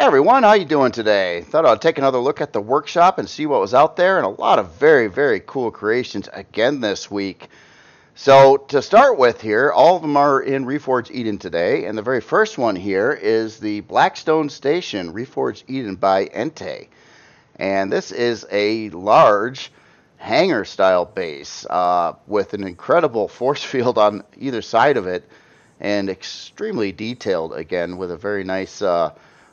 Hey everyone, how you doing today? Thought I'd take another look at the workshop and see what was out there, and a lot of very cool creations again this week. So to start with here, all of them are in Reforged Eden today, and the very first one here is the Blackstone Station, Reforged Eden by Ente. And this is a large hangar style base with an incredible force field on either side of it, and extremely detailed again with a very nice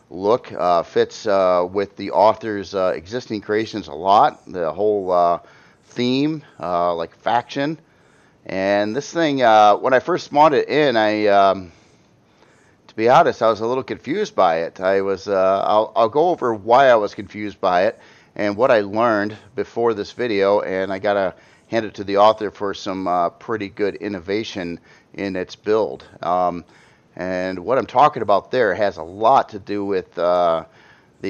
look. Fits with the author's existing creations a lot. The whole theme, like faction. And this thing, when I first spawned it in, to be honest, I was a little confused by it. I'll go over why I was confused by it and what I learned before this video, and I gotta hand it to the author for some pretty good innovation in its build. And what I'm talking about there has a lot to do with the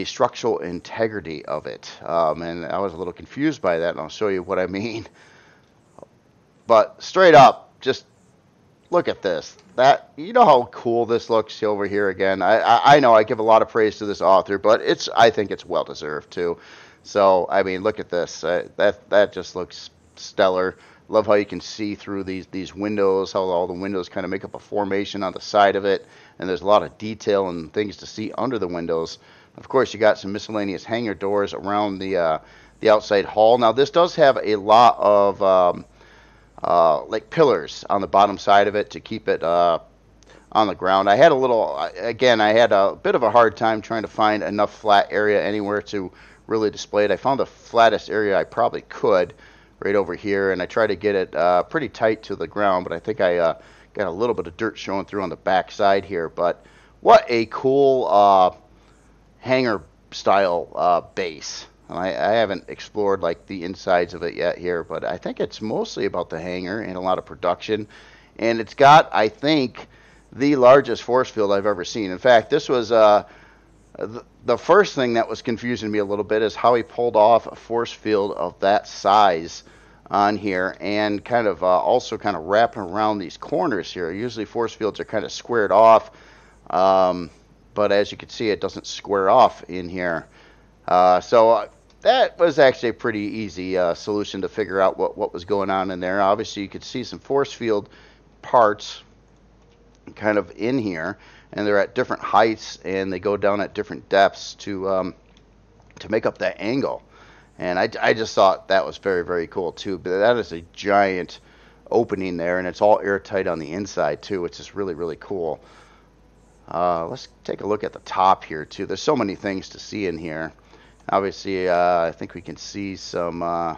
structural integrity of it. And I was a little confused by that, and I'll show you what I mean. But straight up, just look at this. You know how cool this looks over here again. I know I give a lot of praise to this author, but I think it's well deserved too. So I mean, look at this. That just looks stellar. Love how you can see through these windows, how all the windows kind of make up a formation on the side of it, and there's a lot of detail and things to see under the windows. Of course, you got some miscellaneous hangar doors around the outside hull. Now, this does have a lot of like pillars on the bottom side of it to keep it on the ground. I had a bit of a hard time trying to find enough flat area anywhere to really display it. I found the flattest area I probably could right over here, and I tried to get it pretty tight to the ground, but I think I got a little bit of dirt showing through on the back side here. But what a cool hangar style base. I haven't explored like the insides of it yet here, but I think it's mostly about the hangar and a lot of production. And it's got, I think, the largest force field I've ever seen. In fact, this was the first thing that was confusing me a little bit is how he pulled off a force field of that size on here, and kind of also kind of wrapping around these corners here. Usually force fields are kind of squared off, but as you can see, it doesn't square off in here. So that was actually a pretty easy solution to figure out what was going on in there. Obviously, you could see some force field parts kind of in here, and they're at different heights, and they go down at different depths to make up that angle. And I just thought that was very cool too. But that is a giant opening there, and it's all airtight on the inside too, which is really cool. Let's take a look at the top here too. There's so many things to see in here. Obviously, I think we can see some. I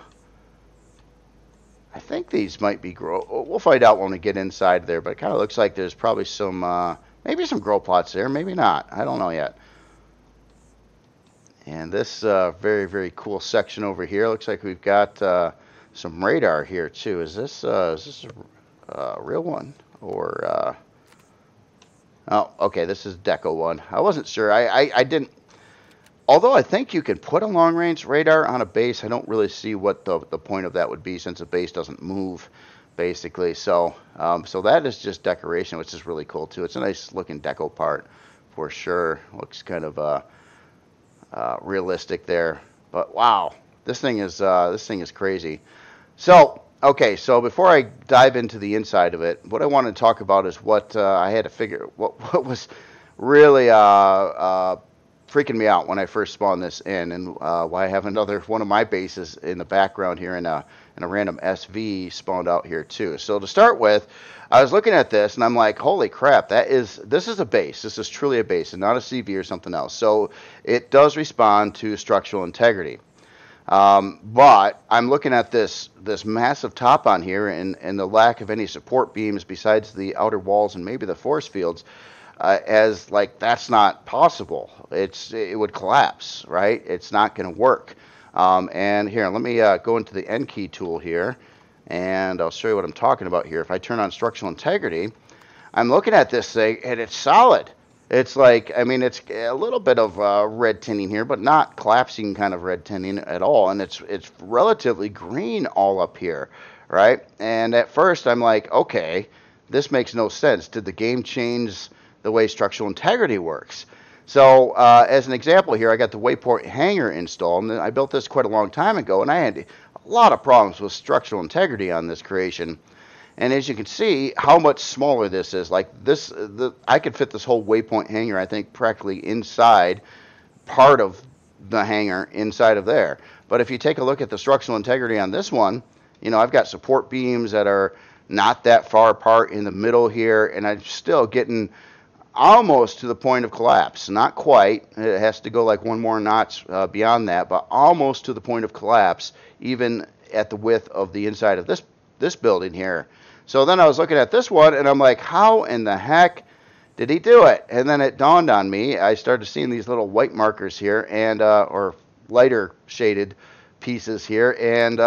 think these might be grow. We'll find out when we get inside there, but it kind of looks like there's probably some, maybe some grow plots there, maybe not. I don't know yet. And this very cool section over here looks like we've got some radar here too. Is this a real one or? Oh, okay. This is Deco one. I wasn't sure. I didn't. Although I think you can put a long-range radar on a base, I don't really see what the point of that would be, since the base doesn't move, basically. So so that is just decoration, which is really cool too. It's a nice-looking deco part for sure. Looks kind of realistic there. But wow, this thing is crazy. So okay, so before I dive into the inside of it, what I want to talk about is what I had to figure. What was really freaking me out when I first spawned this in, and why I have another one of my bases in the background here in a random SV spawned out here too. So to start with, I was looking at this and I'm like, holy crap, this is a base. This is truly a base and not a CV or something else. So it does respond to structural integrity. But I'm looking at this massive top on here, and the lack of any support beams besides the outer walls and maybe the force fields. As like that's not possible. It would collapse, right? It's not going to work. And here, let me go into the N key tool here, and I'll show you what I'm talking about here. If I turn on structural integrity, I'm looking at this thing, and it's solid. It's like, I mean, it's a little bit of red tinting here, but not collapsing kind of red tinting at all. And it's relatively green all up here, right? And at first, I'm like, okay, this makes no sense. Did the game change the way structural integrity works? So as an example here, I got the waypoint hangar installed, and I built this quite a long time ago, and I had a lot of problems with structural integrity on this creation. And as you can see, how much smaller this is. Like this, I could fit this whole waypoint hangar, I think, practically inside part of the hangar inside of there. But if you take a look at the structural integrity on this one, you know, I've got support beams that are not that far apart in the middle here, and I'm still getting almost to the point of collapse. Not quite. It has to go like one more notch beyond that, but almost to the point of collapse, even at the width of the inside of this building here. So then I was looking at this one, and I'm like, how in the heck did he do it? And then it dawned on me. I started seeing these little white markers here, and or lighter shaded pieces here, and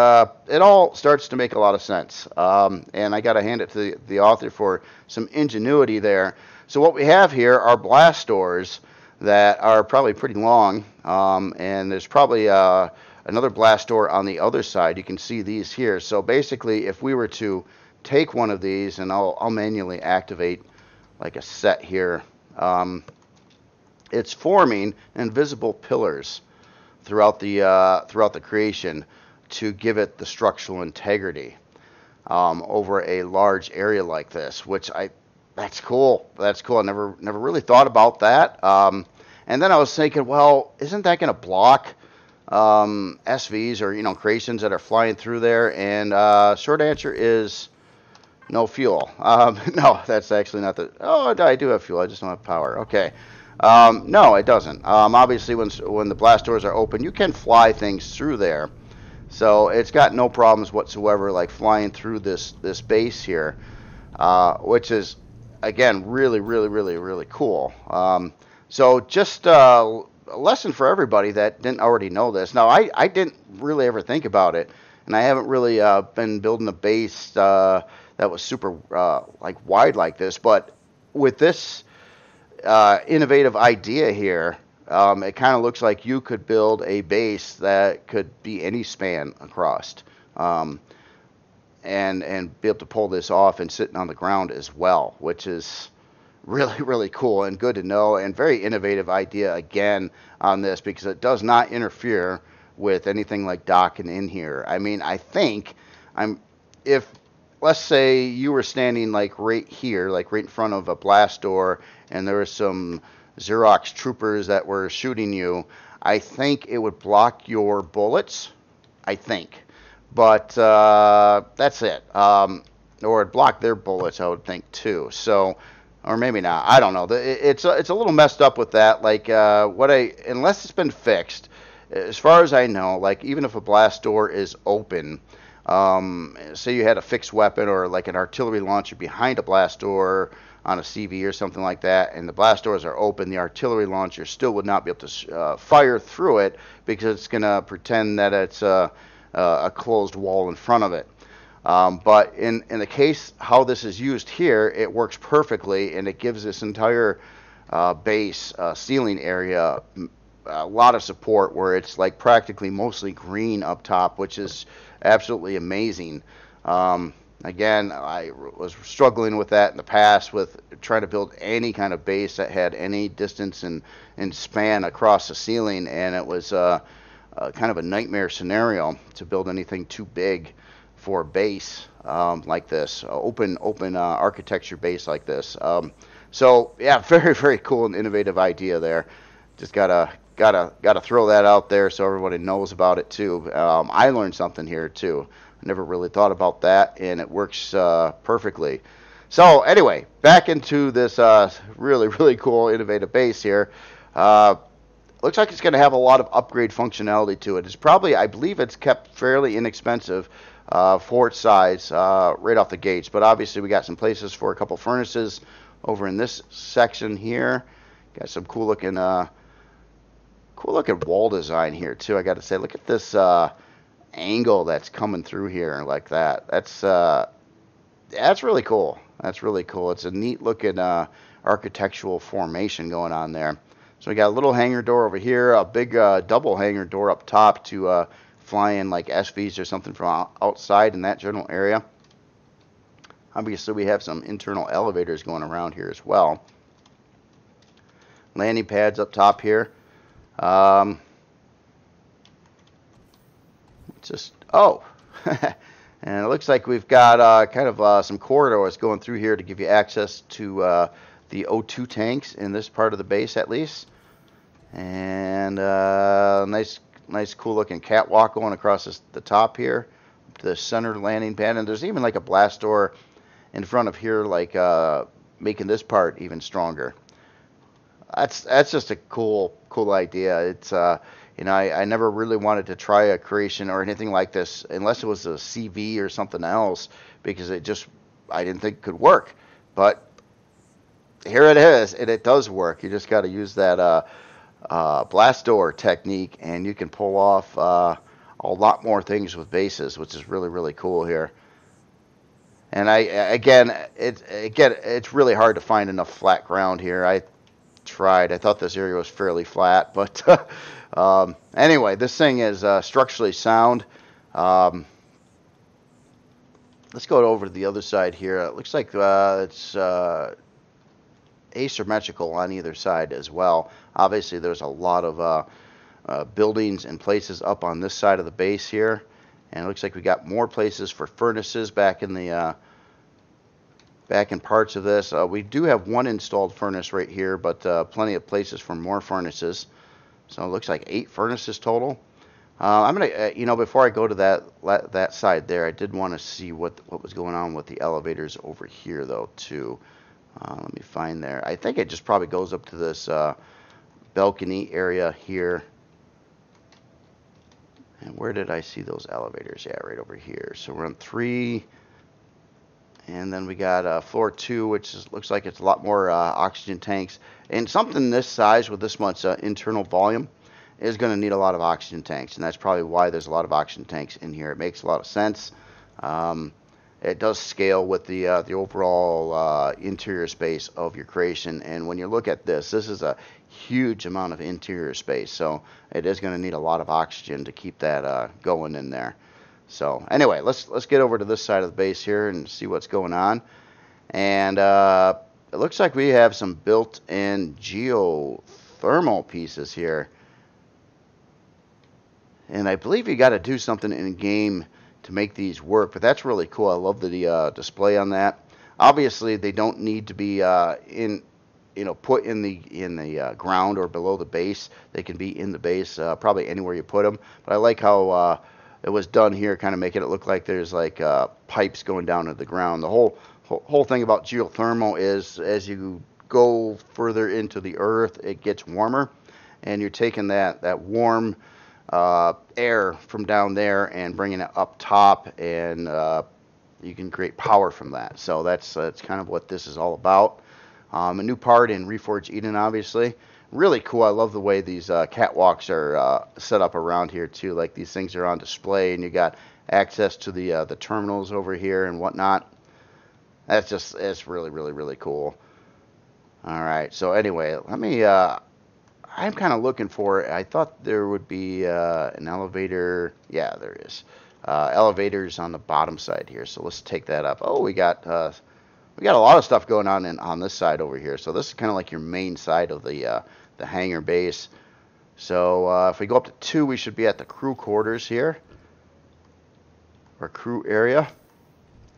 it all starts to make a lot of sense. And I got to hand it to the author for some ingenuity there. So what we have here are blast doors that are probably pretty long, and there's probably another blast door on the other side. You can see these here. So basically, if we were to take one of these, and I'll manually activate like a set here, it's forming invisible pillars throughout the creation to give it the structural integrity over a large area like this, which that's cool. That's cool. I never really thought about that. And then I was thinking, well, isn't that going to block SVs or, you know, creations that are flying through there? And short answer is no fuel. No, that's actually not the. Oh, I do have fuel. I just don't have power. Okay. No, it doesn't. Obviously, when the blast doors are open, you can fly things through there. So it's got no problems whatsoever, like flying through this base here, which is, again, really, really, really, really cool. So just a lesson for everybody that didn't already know this. Now, I didn't really ever think about it, and I haven't really been building a base that was super like wide like this. But with this innovative idea here, it kind of looks like you could build a base that could be any span across. And be able to pull this off and sitting on the ground as well, which is really, really cool and good to know, and very innovative idea again on this, because it does not interfere with anything like docking in here. I mean, I think if let's say you were standing like right here, like right in front of a blast door, and there were some Xerox troopers that were shooting you, I think it would block your bullets. I think. But that's it. Or it'd block their bullets, I would think, too. So, or maybe not. I don't know. It's a little messed up with that. Like, unless it's been fixed, as far as I know, like, even if a blast door is open, say you had a fixed weapon or like an artillery launcher behind a blast door on a CV or something like that, and the blast doors are open, the artillery launcher still would not be able to fire through it, because it's going to pretend that it's a closed wall in front of it. But in the case how this is used here, it works perfectly, and it gives this entire base ceiling area a lot of support, where it's like practically mostly green up top, which is absolutely amazing. Again, I was struggling with that in the past with trying to build any kind of base that had any distance and span across the ceiling, and it was kind of a nightmare scenario to build anything too big for a base like this, open architecture base like this. So yeah, very, very cool and innovative idea there. Just gotta throw that out there so everybody knows about it too. I learned something here too. I never really thought about that, and it works perfectly. So anyway, back into this really, really cool innovative base here. Looks like it's going to have a lot of upgrade functionality to it. It's probably, I believe it's kept fairly inexpensive for its size right off the gates. But obviously we got some places for a couple furnaces over in this section here. Got some cool looking wall design here too, I got to say. Look at this angle that's coming through here like that. That's really cool. That's really cool. It's a neat looking architectural formation going on there. So we got a little hangar door over here, a big double hangar door up top to fly in like SVs or something from outside in that general area. Obviously we have some internal elevators going around here as well. landing pads up top here. Um, oh, and it looks like we've got kind of some corridors going through here to give you access to the O2 tanks in this part of the base at least. And nice cool looking catwalk going across the top here to the center landing pad. And there's even like a blast door in front of here, like making this part even stronger. That's just a cool idea. It's I never really wanted to try a creation or anything like this unless it was a CV or something else, because I didn't think it could work. But here it is, and it does work. You just got to use that blast door technique, and you can pull off a lot more things with bases, which is really cool here. And it's really hard to find enough flat ground here. I thought this area was fairly flat, but anyway, this thing is structurally sound. Let's go over to the other side here. It looks like it's asymmetrical on either side as well. Obviously, there's a lot of buildings and places up on this side of the base here, and it looks like we got more places for furnaces back in the back in parts of this. We do have one installed furnace right here, but plenty of places for more furnaces. So it looks like 8 furnaces total. I'm gonna, before I go to that side there, I did want to see what was going on with the elevators over here though too. Let me find there. I think it just probably goes up to this balcony area here. And where did I see those elevators? Yeah, right over here. So we're on 3. And then we got floor 2, which looks like it's a lot more oxygen tanks. And something this size with this much internal volume is going to need a lot of oxygen tanks. And that's probably why there's a lot of oxygen tanks in here. It makes a lot of sense. It does scale with the overall interior space of your creation. And when you look at this is a huge amount of interior space. So it is going to need a lot of oxygen to keep that going in there. So anyway, let's get over to this side of the base here and see what's going on. And it looks like we have some built-in geothermal pieces here. And I believe you got to do something in game to make these work, but that's really cool. I love the display on that. Obviously, they don't need to be put in the ground or below the base. They can be in the base, probably anywhere you put them. But I like how it was done here, kind of making it look like there's like pipes going down to the ground. The whole thing about geothermal is as you go further into the earth, it gets warmer, and you're taking that warm air from down there and bringing it up top, and you can create power from that. So that's kind of what this is all about. A new part in Reforged Eden, obviously. Really cool. I love the way these catwalks are set up around here too. Like these things are on display, and you got access to the terminals over here and whatnot. It's really cool. All right. So anyway, let me. I'm kind of looking for. I thought there would be an elevator. Yeah, there is. Elevators on the bottom side here. So let's take that up. Oh, we got a lot of stuff going on this side over here. So this is kind of like your main side of the hangar base. So if we go up to 2, we should be at the crew quarters here, or crew area,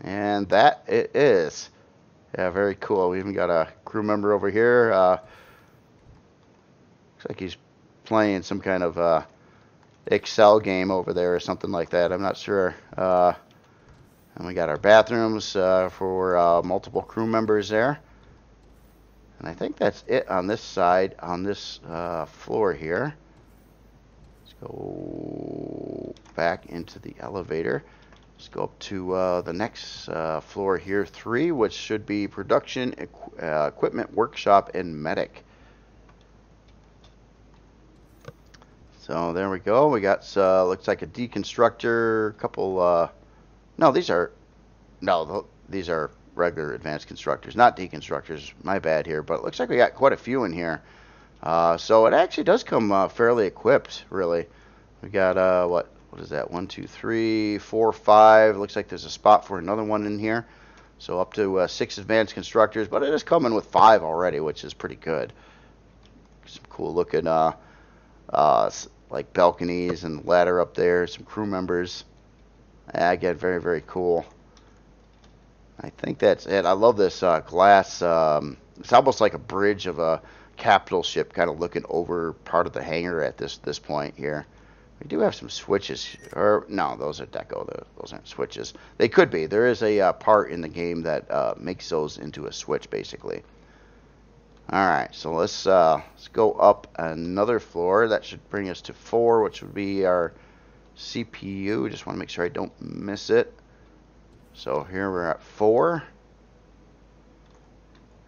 and that it is. Yeah, very cool. We even got a crew member over here. Looks like he's playing some kind of Excel game over there or something like that. I'm not sure. And we got our bathrooms for multiple crew members there. And I think that's it on this side, on this floor here. Let's go back into the elevator. Let's go up to the next floor here, 3, which should be production, equipment, workshop, and medic. So there we go. We got looks like a deconstructor, couple. No, these are regular advanced constructors, not deconstructors. My bad here, but it looks like we got quite a few in here. So it actually does come fairly equipped, really. We got what is that? 1, 2, 3, 4, 5. Looks like there's a spot for another one in here. So up to 6 advanced constructors, but it is coming with 5 already, which is pretty good. Some cool looking like balconies and ladder up there. Some crew members. Again, very, very cool. I think that's it. I love this glass. It's almost like a bridge of a capital ship kind of looking over part of the hangar at this point here. We do have some switches. Or no, those are deco. Those aren't switches. They could be. There is a part in the game that makes those into a switch, basically. All right, so let's go up another floor. That should bring us to 4, which would be our CPU. Just want to make sure I don't miss it. So here we're at 4.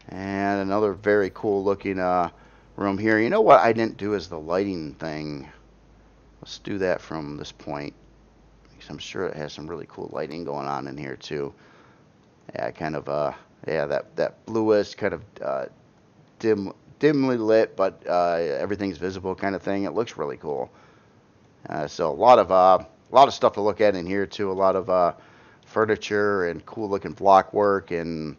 And another very cool looking room here. You know what I didn't do is the lighting thing. Let's do that from this point, because I'm sure it has some really cool lighting going on in here too. Yeah, kind of yeah, that bluish kind of dimly lit, but everything's visible kind of thing. It looks really cool. So a lot of stuff to look at in here too. A lot of furniture and cool looking block work, and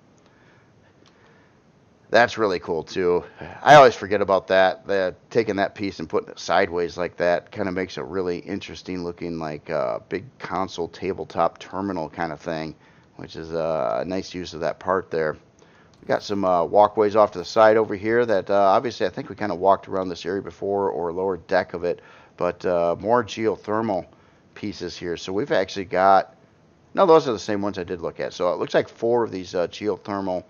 that's really cool too. I always forget about that. Taking that piece and putting it sideways like that kind of makes a really interesting looking, like big console tabletop terminal kind of thing, which is a nice use of that part there. We got some walkways off to the side over here that obviously I think we kind of walked around this area before, or lower deck of it, but more geothermal pieces here. So we've actually got, no, those are the same ones I did look at. So it looks like 4 of these geothermal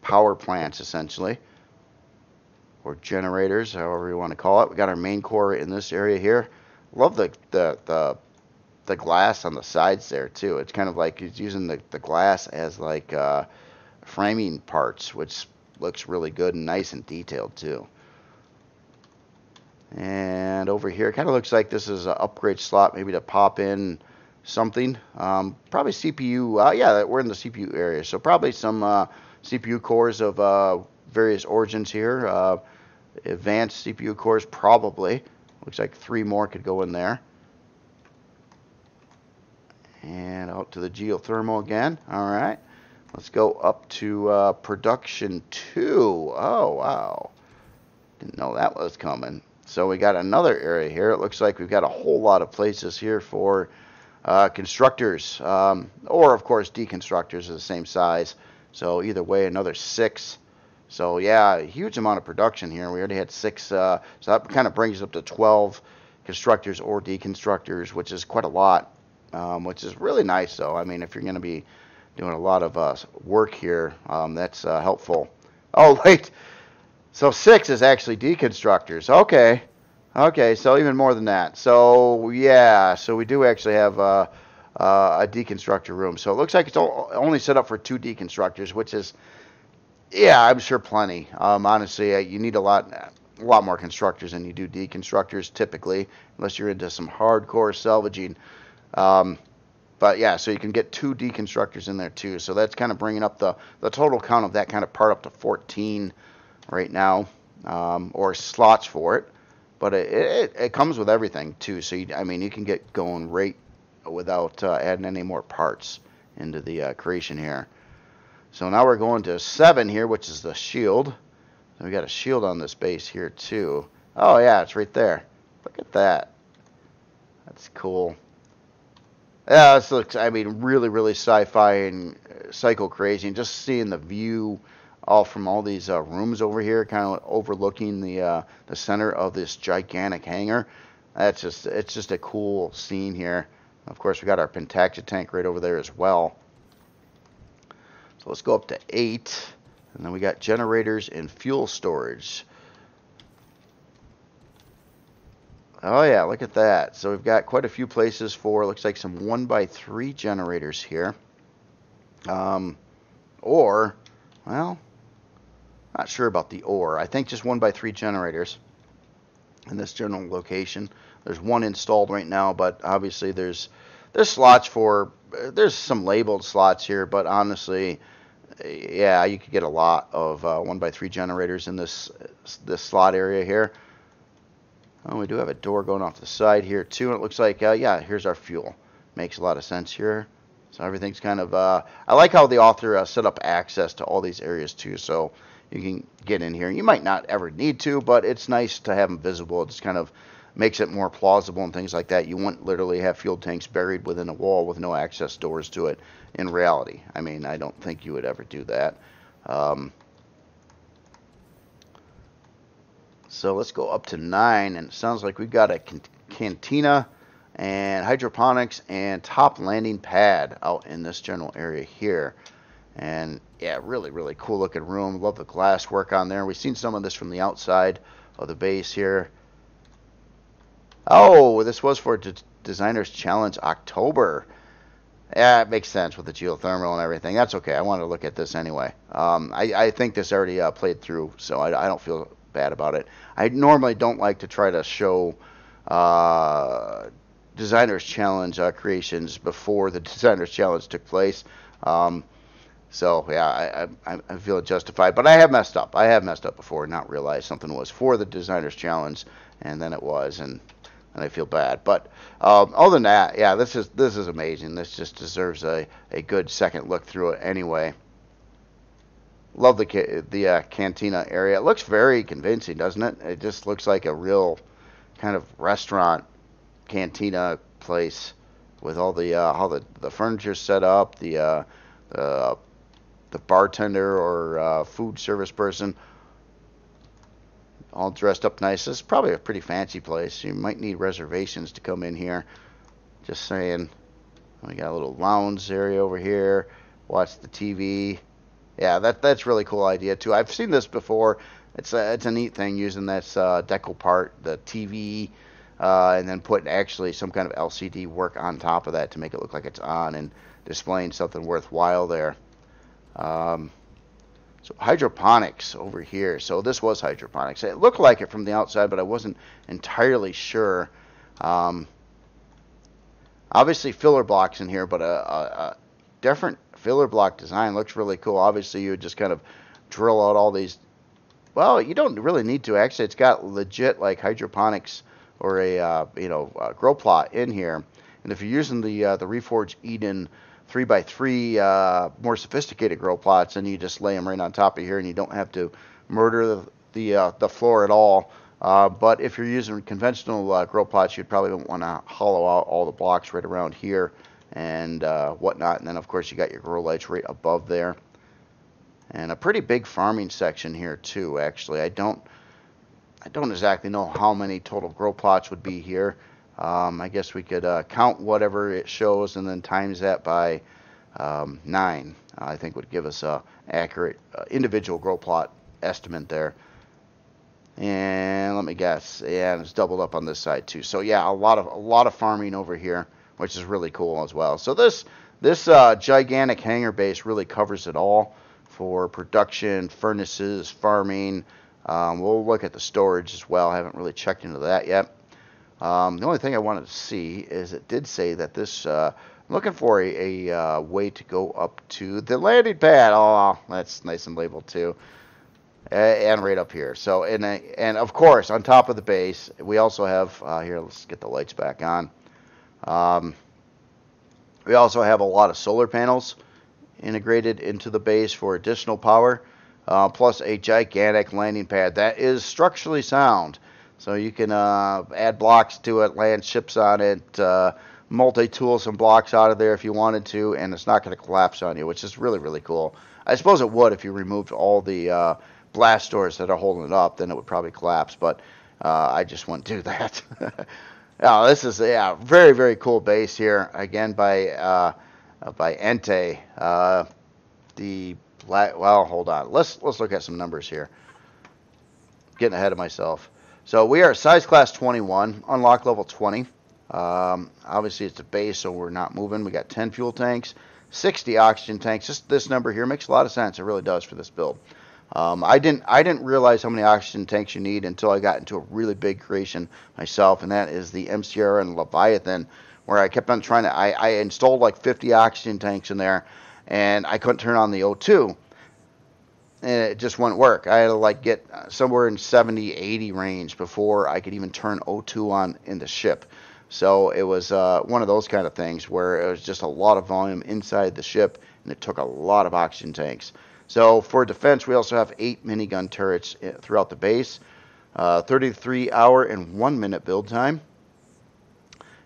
power plants, essentially, or generators, however you want to call it. We got our main core in this area here. Love the glass on the sides there too. It's kind of like it's using the glass as like framing parts, which looks really good and nice and detailed too. And over here, it kind of looks like this is an upgrade slot, maybe to pop in something. Probably CPU. Yeah, we're in the CPU area, so probably some CPU cores of various origins here. Advanced CPU cores, probably. Looks like 3 more could go in there. And out to the geothermal again. All right. Let's go up to production 2. Oh, wow. Didn't know that was coming. So we got another area here. It looks like we've got a whole lot of places here for constructors, or of course deconstructors of the same size. So either way, another 6. So yeah, a huge amount of production here. We already had 6, so that kind of brings us up to 12 constructors or deconstructors, which is quite a lot, which is really nice though. I mean, if you're going to be doing a lot of work here, that's helpful. Oh wait, so 6 is actually deconstructors. Okay, so even more than that. So yeah, so we do actually have a deconstructor room. So it looks like it's only set up for 2 deconstructors, which is, yeah, I'm sure plenty. Honestly, you need a lot more constructors than you do deconstructors typically, unless you're into some hardcore salvaging. But yeah, so you can get 2 deconstructors in there too. So that's kind of bringing up the total count of that kind of part up to 14 right now, or slots for it. But it comes with everything too. So I mean, you can get going right without adding any more parts into the creation here. So now we're going to 7 here, which is the shield. And we got a shield on this base here too. Oh yeah, it's right there. Look at that. That's cool. Yeah, this looks, I mean, really, really sci-fi and psycho crazy. And just seeing the view all from all these rooms over here, kind of overlooking the center of this gigantic hangar. It's just a cool scene here. Of course, we got our Pentaxia tank right over there as well. So let's go up to 8, and then we got generators and fuel storage. Oh yeah, look at that. So we've got quite a few places for, looks like some 1x3 generators here. Or, well, not sure about the or. I think just 1x3 generators in this general location. There's 1 installed right now, but obviously there's slots for, there's some labeled slots here, but honestly, yeah, you could get a lot of 1x3 generators in this slot area here. Oh, we do have a door going off the side here too, and it looks like, yeah, here's our fuel. Makes a lot of sense here. So everything's kind of, I like how the author set up access to all these areas too. So you can get in here. You might not ever need to, but it's nice to have them visible. It just kind of makes it more plausible and things like that. You wouldn't literally have fuel tanks buried within a wall with no access doors to it in reality. I mean, I don't think you would ever do that. So let's go up to 9, and it sounds like we've got a cantina and hydroponics and top landing pad out in this general area here. And yeah, really, really cool looking room. Love the glass work on there. We've seen some of this from the outside of the base here. Oh, this was for Designers Challenge October. Yeah, it makes sense with the geothermal and everything. That's okay. I wanted to look at this anyway. I think this already played through, so I don't feel bad about it. I normally don't like to try to show Designers Challenge creations before the Designers Challenge took place. So yeah, I feel justified, but I have messed up. I have messed up before and not realized something was for the Designers Challenge, and then it was, and I feel bad. But other than that, yeah, this is amazing. This just deserves a good second look through it anyway. Love the cantina area. It looks very convincing, doesn't it? It just looks like a real kind of restaurant cantina place with all the how the furniture set up, the bartender or food service person all dressed up nice. This is probably a pretty fancy place. You might need reservations to come in here. Just saying. We got a little lounge area over here. Watch the TV. Yeah, that's really cool idea too. I've seen this before. It's a neat thing using this deco part, the TV, and then putting actually some kind of LCD work on top of that to make it look like it's on and displaying something worthwhile there. So hydroponics over here. So this was hydroponics. It looked like it from the outside, but I wasn't entirely sure. Obviously filler blocks in here, but a different filler block design. Looks really cool. Obviously you would just kind of drill out all these. Well, you don't really need to. Actually, it's got legit like hydroponics or a grow plot in here. And if you're using the Reforged Eden 3x3 more sophisticated grow plots, and you just lay them right on top of here, and you don't have to murder the floor at all. But if you're using conventional grow plots, you'd probably want to hollow out all the blocks right around here and whatnot. And then of course you got your grow lights right above there, and a pretty big farming section here too. Actually, I don't exactly know how many total grow plots would be here. I guess we could count whatever it shows and then times that by 9. I think would give us a accurate individual grow plot estimate there. And let me guess, yeah, and it's doubled up on this side too. So yeah, a lot of farming over here, which is really cool as well. So this gigantic hangar base really covers it all for production, furnaces, farming. We'll look at the storage as well. I haven't really checked into that yet. The only thing I wanted to see is it did say that this, I'm looking for a way to go up to the landing pad. Oh, that's nice and labeled too. And right up here. So, and of course, on top of the base, we also have, here, let's get the lights back on. We also have a lot of solar panels integrated into the base for additional power, plus a gigantic landing pad that is structurally sound. So you can add blocks to it, land ships on it, multi-tool some blocks out of there if you wanted to, and it's not going to collapse on you, which is really, really cool. I suppose it would if you removed all the blast doors that are holding it up, then it would probably collapse, but I just wouldn't do that. Now, this is a very, very cool base here, again by Ente. Well, hold on. Let's look at some numbers here. Getting ahead of myself. So we are size class 21, unlock level 20. Obviously it's a base, so we're not moving. We got 10 fuel tanks, 60 oxygen tanks. Just this number here makes a lot of sense. It really does for this build. I didn't realize how many oxygen tanks you need until I got into a really big creation myself, and that is the Empyrion Leviathan, where I kept on trying to. I installed like 50 oxygen tanks in there, and I couldn't turn on the O2. And it just wouldn't work. I had to like get somewhere in 70, 80 range before I could even turn O2 on in the ship. So it was one of those kind of things where it was just a lot of volume inside the ship, and it took a lot of oxygen tanks. So for defense, we also have 8 minigun turrets throughout the base, 33-hour and 1-minute build time.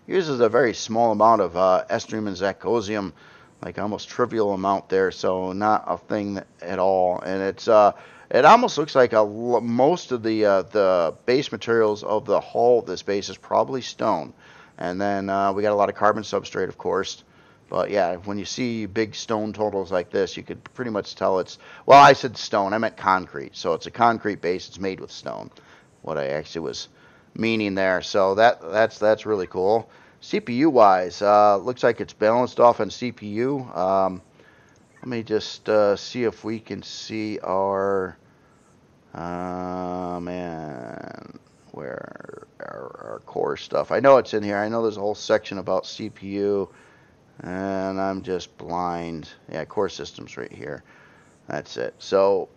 Uses a very small amount of estrium and zirconium, like almost trivial amount there, so not a thing at all. And it almost looks like most of the base materials of the hull of this base is probably stone. And then we got a lot of carbon substrate, of course. But yeah, when you see big stone totals like this, you could pretty much tell it's, well, I said stone, I meant concrete. So it's a concrete base, it's made with stone. What I actually was meaning there. So that's really cool. CPU wise, looks like it's balanced off on CPU. Let me just see if we can see our man, where our core stuff. I know it's in here. I know there's a whole section about CPU, and I'm just blind. Yeah, core systems right here. That's it. So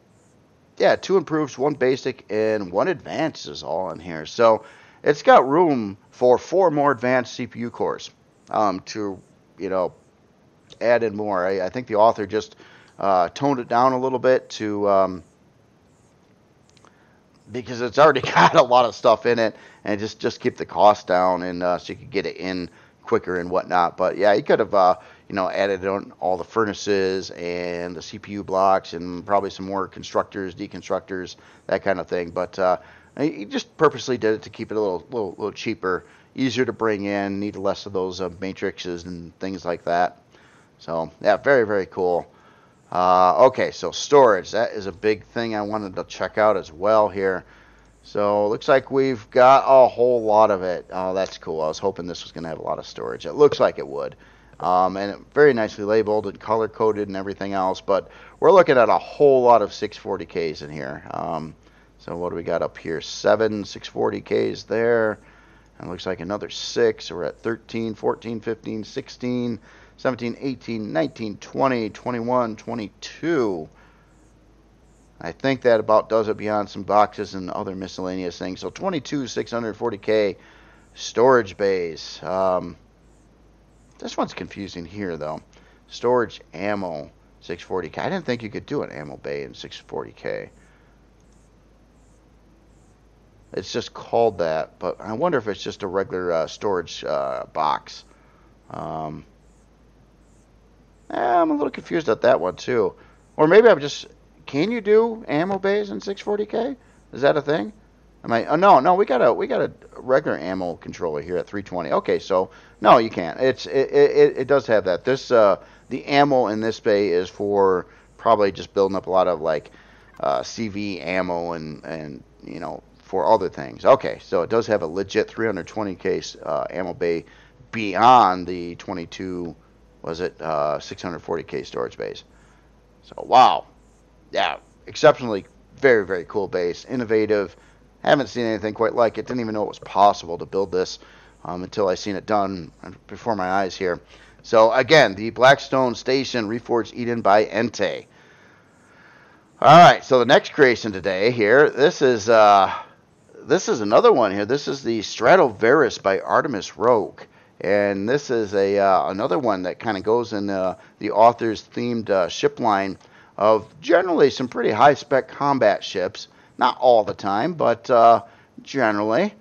yeah, 2 improves, 1 basic, and 1 advanced is all in here. So it's got room for 4 more advanced CPU cores to, add in more. I think the author just toned it down a little bit to because it's already got a lot of stuff in it, and just keep the cost down, and so you could get it in quicker and whatnot. But yeah, you could have added on all the furnaces and the CPU blocks and probably some more constructors, deconstructors, that kind of thing. But you just purposely did it to keep it a little cheaper, easier to bring in, need less of those matrices and things like that. So yeah, very, very cool. Okay, so storage, that is a big thing I wanted to check out as well here. So it looks like we've got a whole lot of it. Oh, that's cool. I was hoping this was going to have a lot of storage. It looks like it would. And it very nicely labeled and color coded and everything else. But we're looking at a whole lot of 640Ks in here. So what do we got up here? 7 640Ks there. And it looks like another 6. So we're at 13, 14, 15, 16, 17, 18, 19, 20, 21, 22. I think that about does it beyond some boxes and other miscellaneous things. So 22 640K storage bays. This one's confusing here, though. Storage ammo 640K. I didn't think you could do an ammo bay in 640K. It's just called that, but I wonder if it's just a regular storage box. I'm a little confused at that one, too. Or maybe I'm just... Can you do ammo bays in 640K? Is that a thing? Am I? Oh, no. We got a regular ammo controller here at 320. Okay, so no, you can't. It does have that. This the ammo in this bay is for probably just building up a lot of like CV ammo and for other things. Okay, so it does have a legit 320K ammo bay beyond the 22. Was it 640K storage base? So wow. Yeah, exceptionally very, very cool base. Innovative. Haven't seen anything quite like it. Didn't even know it was possible to build this until I seen it done before my eyes here. So again, the Blackstone Station Reforged Eden by Ente. All right, so the next creation today here, this is another one here. This is the Stratoveris by Artemis Rogue. And this is another one that kind of goes in the author's themed ship line of generally some pretty high-spec combat ships. Not all the time, but generally.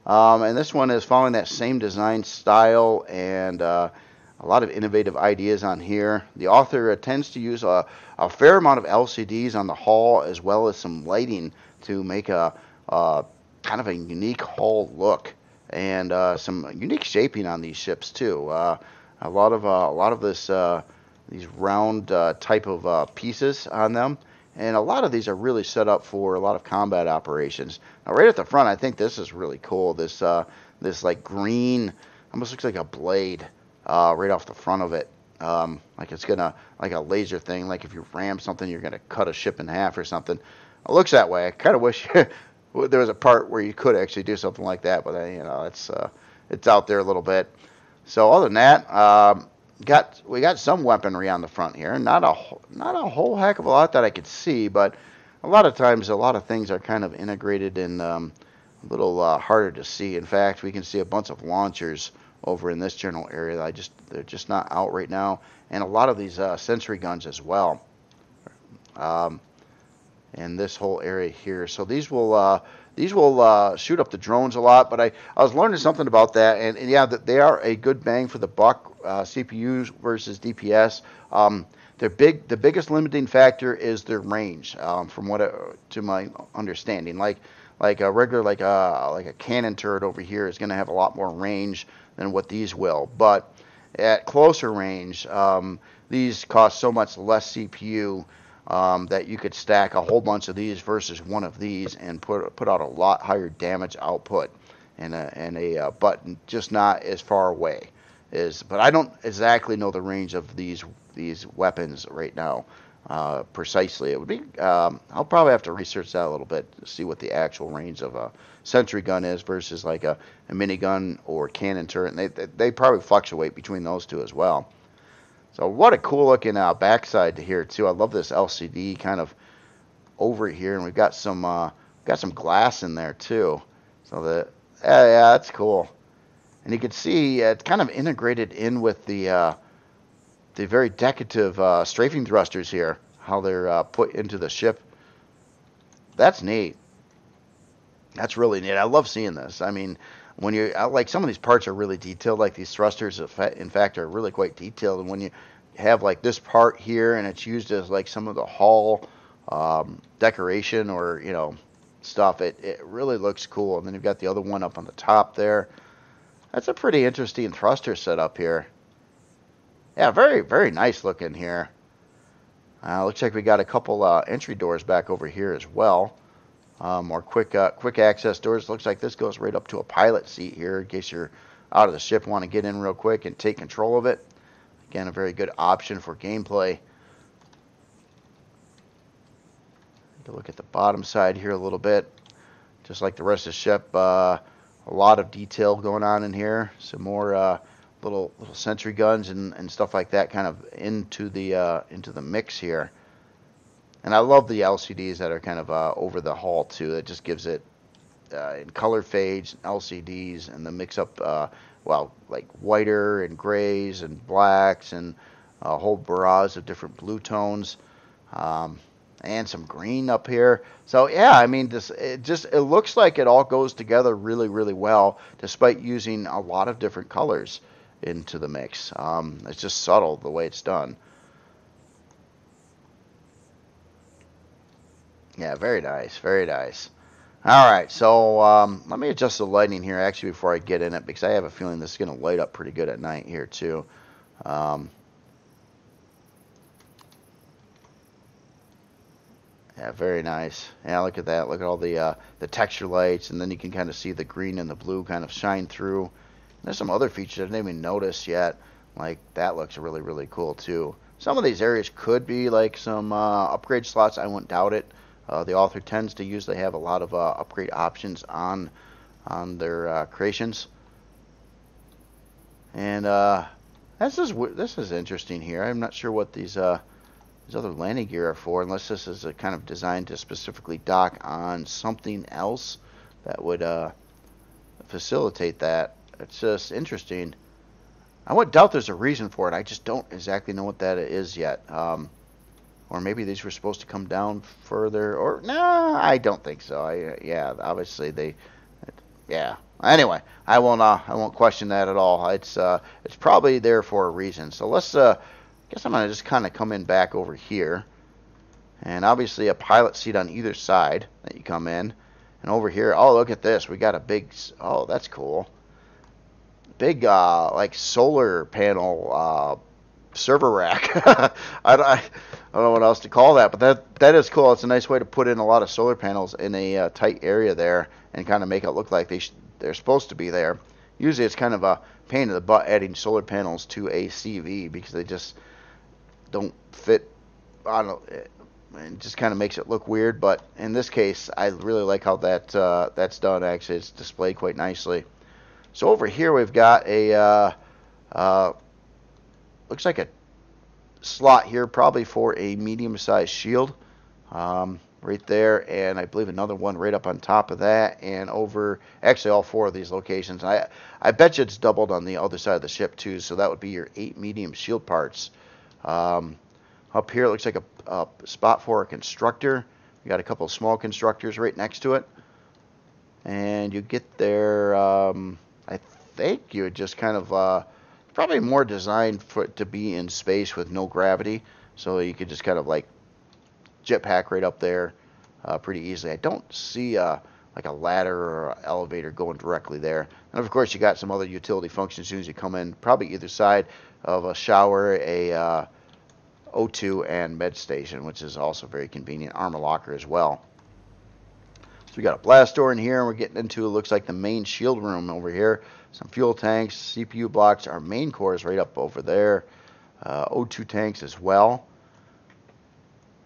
And this one is following that same design style and a lot of innovative ideas on here. The author tends to use a fair amount of LCDs on the hull as well as some lighting to make a kind of a unique hull look and some unique shaping on these ships too. A lot of this these round type of pieces on them. And a lot of these are really set up for a lot of combat operations. Now, right at the front, I think this is really cool. This like green, almost looks like a blade right off the front of it. Like it's gonna, like a laser thing. Like if you ram something, you're gonna cut a ship in half or something. It looks that way. I kind of wish there was a part where you could actually do something like that, but it's out there a little bit. So other than that, we got some weaponry on the front here. Not a whole heck of a lot that I could see, but a lot of times a lot of things are kind of integrated and a little harder to see. In fact, we can see a bunch of launchers over in this general area. They're just not out right now, and a lot of these sensory guns as well. and this whole area here. So these will shoot up the drones a lot. But I was learning something about that, and yeah, they are a good bang for the buck, CPUs versus DPS. The biggest limiting factor is their range, from to my understanding. Like a regular like a cannon turret over here is going to have a lot more range than what these will. But at closer range, these cost so much less CPU, that you could stack a whole bunch of these versus one of these and put out a lot higher damage output, and a button just not as far away. But I don't exactly know the range of these weapons right now, precisely. It would be I'll probably have to research that a little bit to see what the actual range of a sentry gun is versus like a minigun or cannon turret. And they probably fluctuate between those two as well. So what a cool looking backside to here too. I love this LCD kind of over here, and we've got some glass in there too. So yeah, that's cool. And you can see it's kind of integrated in with the very decorative strafing thrusters here, how they're put into the ship. That's neat. That's really neat. I love seeing this. I mean, when you like, some of these parts are really detailed, like these thrusters in fact are really quite detailed, and when you have like this part here and it's used as like some of the hull decoration or stuff, it really looks cool. And then you've got the other one up on the top there. That's a pretty interesting thruster setup here. Yeah, very, very nice looking here. Looks like we got a couple entry doors back over here as well. More quick access doors. Looks like this goes right up to a pilot seat here in case you're out of the ship, want to get in real quick and take control of it. Again, a very good option for gameplay. Take a look at the bottom side here a little bit. Just like the rest of the ship, a lot of detail going on in here. Some more little sentry guns and stuff like that kind of into the mix here. And I love the LCDs that are kind of over the hull too. That just gives it in color fades, LCDs, and the mix up, like whiter and grays and blacks and a whole barrage of different blue tones, and some green up here. So yeah, I mean, it looks like it all goes together really, really well, despite using a lot of different colors into the mix. It's just subtle the way it's done. Yeah, very nice, very nice. All right, so let me adjust the lighting here actually before I get in it, because I have a feeling this is going to light up pretty good at night here too. Yeah, very nice. Yeah, look at that. Look at all the texture lights, and then you can kind of see the green and the blue kind of shine through. There's some other features I didn't even notice yet. Like that looks really, really cool too. Some of these areas could be like some upgrade slots. I wouldn't doubt it. The author tends to usually have a lot of upgrade options on their creations. And this is interesting here. I'm not sure what these other landing gear are for, unless this is kind of designed to specifically dock on something else that would facilitate that. It's just interesting. I wouldn't doubt there's a reason for it. I just don't exactly know what that is yet. Or maybe these were supposed to come down further. Or no, I don't think so. Yeah, obviously yeah. Anyway, I won't question that at all. It's probably there for a reason. So let's guess I'm gonna just kind of come in back over here, and obviously a pilot seat on either side that you come in. And over here, oh, look at this. We got a big, oh, that's cool. Big like solar panel server rack. I don't know what else to call that, but that is cool. It's a nice way to put in a lot of solar panels in a tight area there and kind of make it look like they're supposed to be there. Usually it's kind of a pain in the butt adding solar panels to a CV because they just don't fit. I don't know, it just kind of makes it look weird, but in this case I really like how that's done. Actually, it's displayed quite nicely. So over here we've got a looks like a slot here, probably for a medium-sized shield, right there, and I believe another one right up on top of that, and over, actually all four of these locations. I bet you it's doubled on the other side of the ship too, so that would be your 8 medium shield parts. Up here, it looks like a spot for a constructor. We got a couple of small constructors right next to it. And you get there, I think you would just kind of, probably more designed for it to be in space with no gravity. So you could just kind of like jetpack right up there pretty easily. I don't see like a ladder or an elevator going directly there. And of course, you got some other utility functions as soon as you come in, probably either side of a shower, a O2, and med station, which is also very convenient. Armor locker as well. So we got a blast door in here, and we're getting into, it looks like, the main shield room over here. Some fuel tanks, CPU blocks. Our main core is right up over there. O2 tanks as well.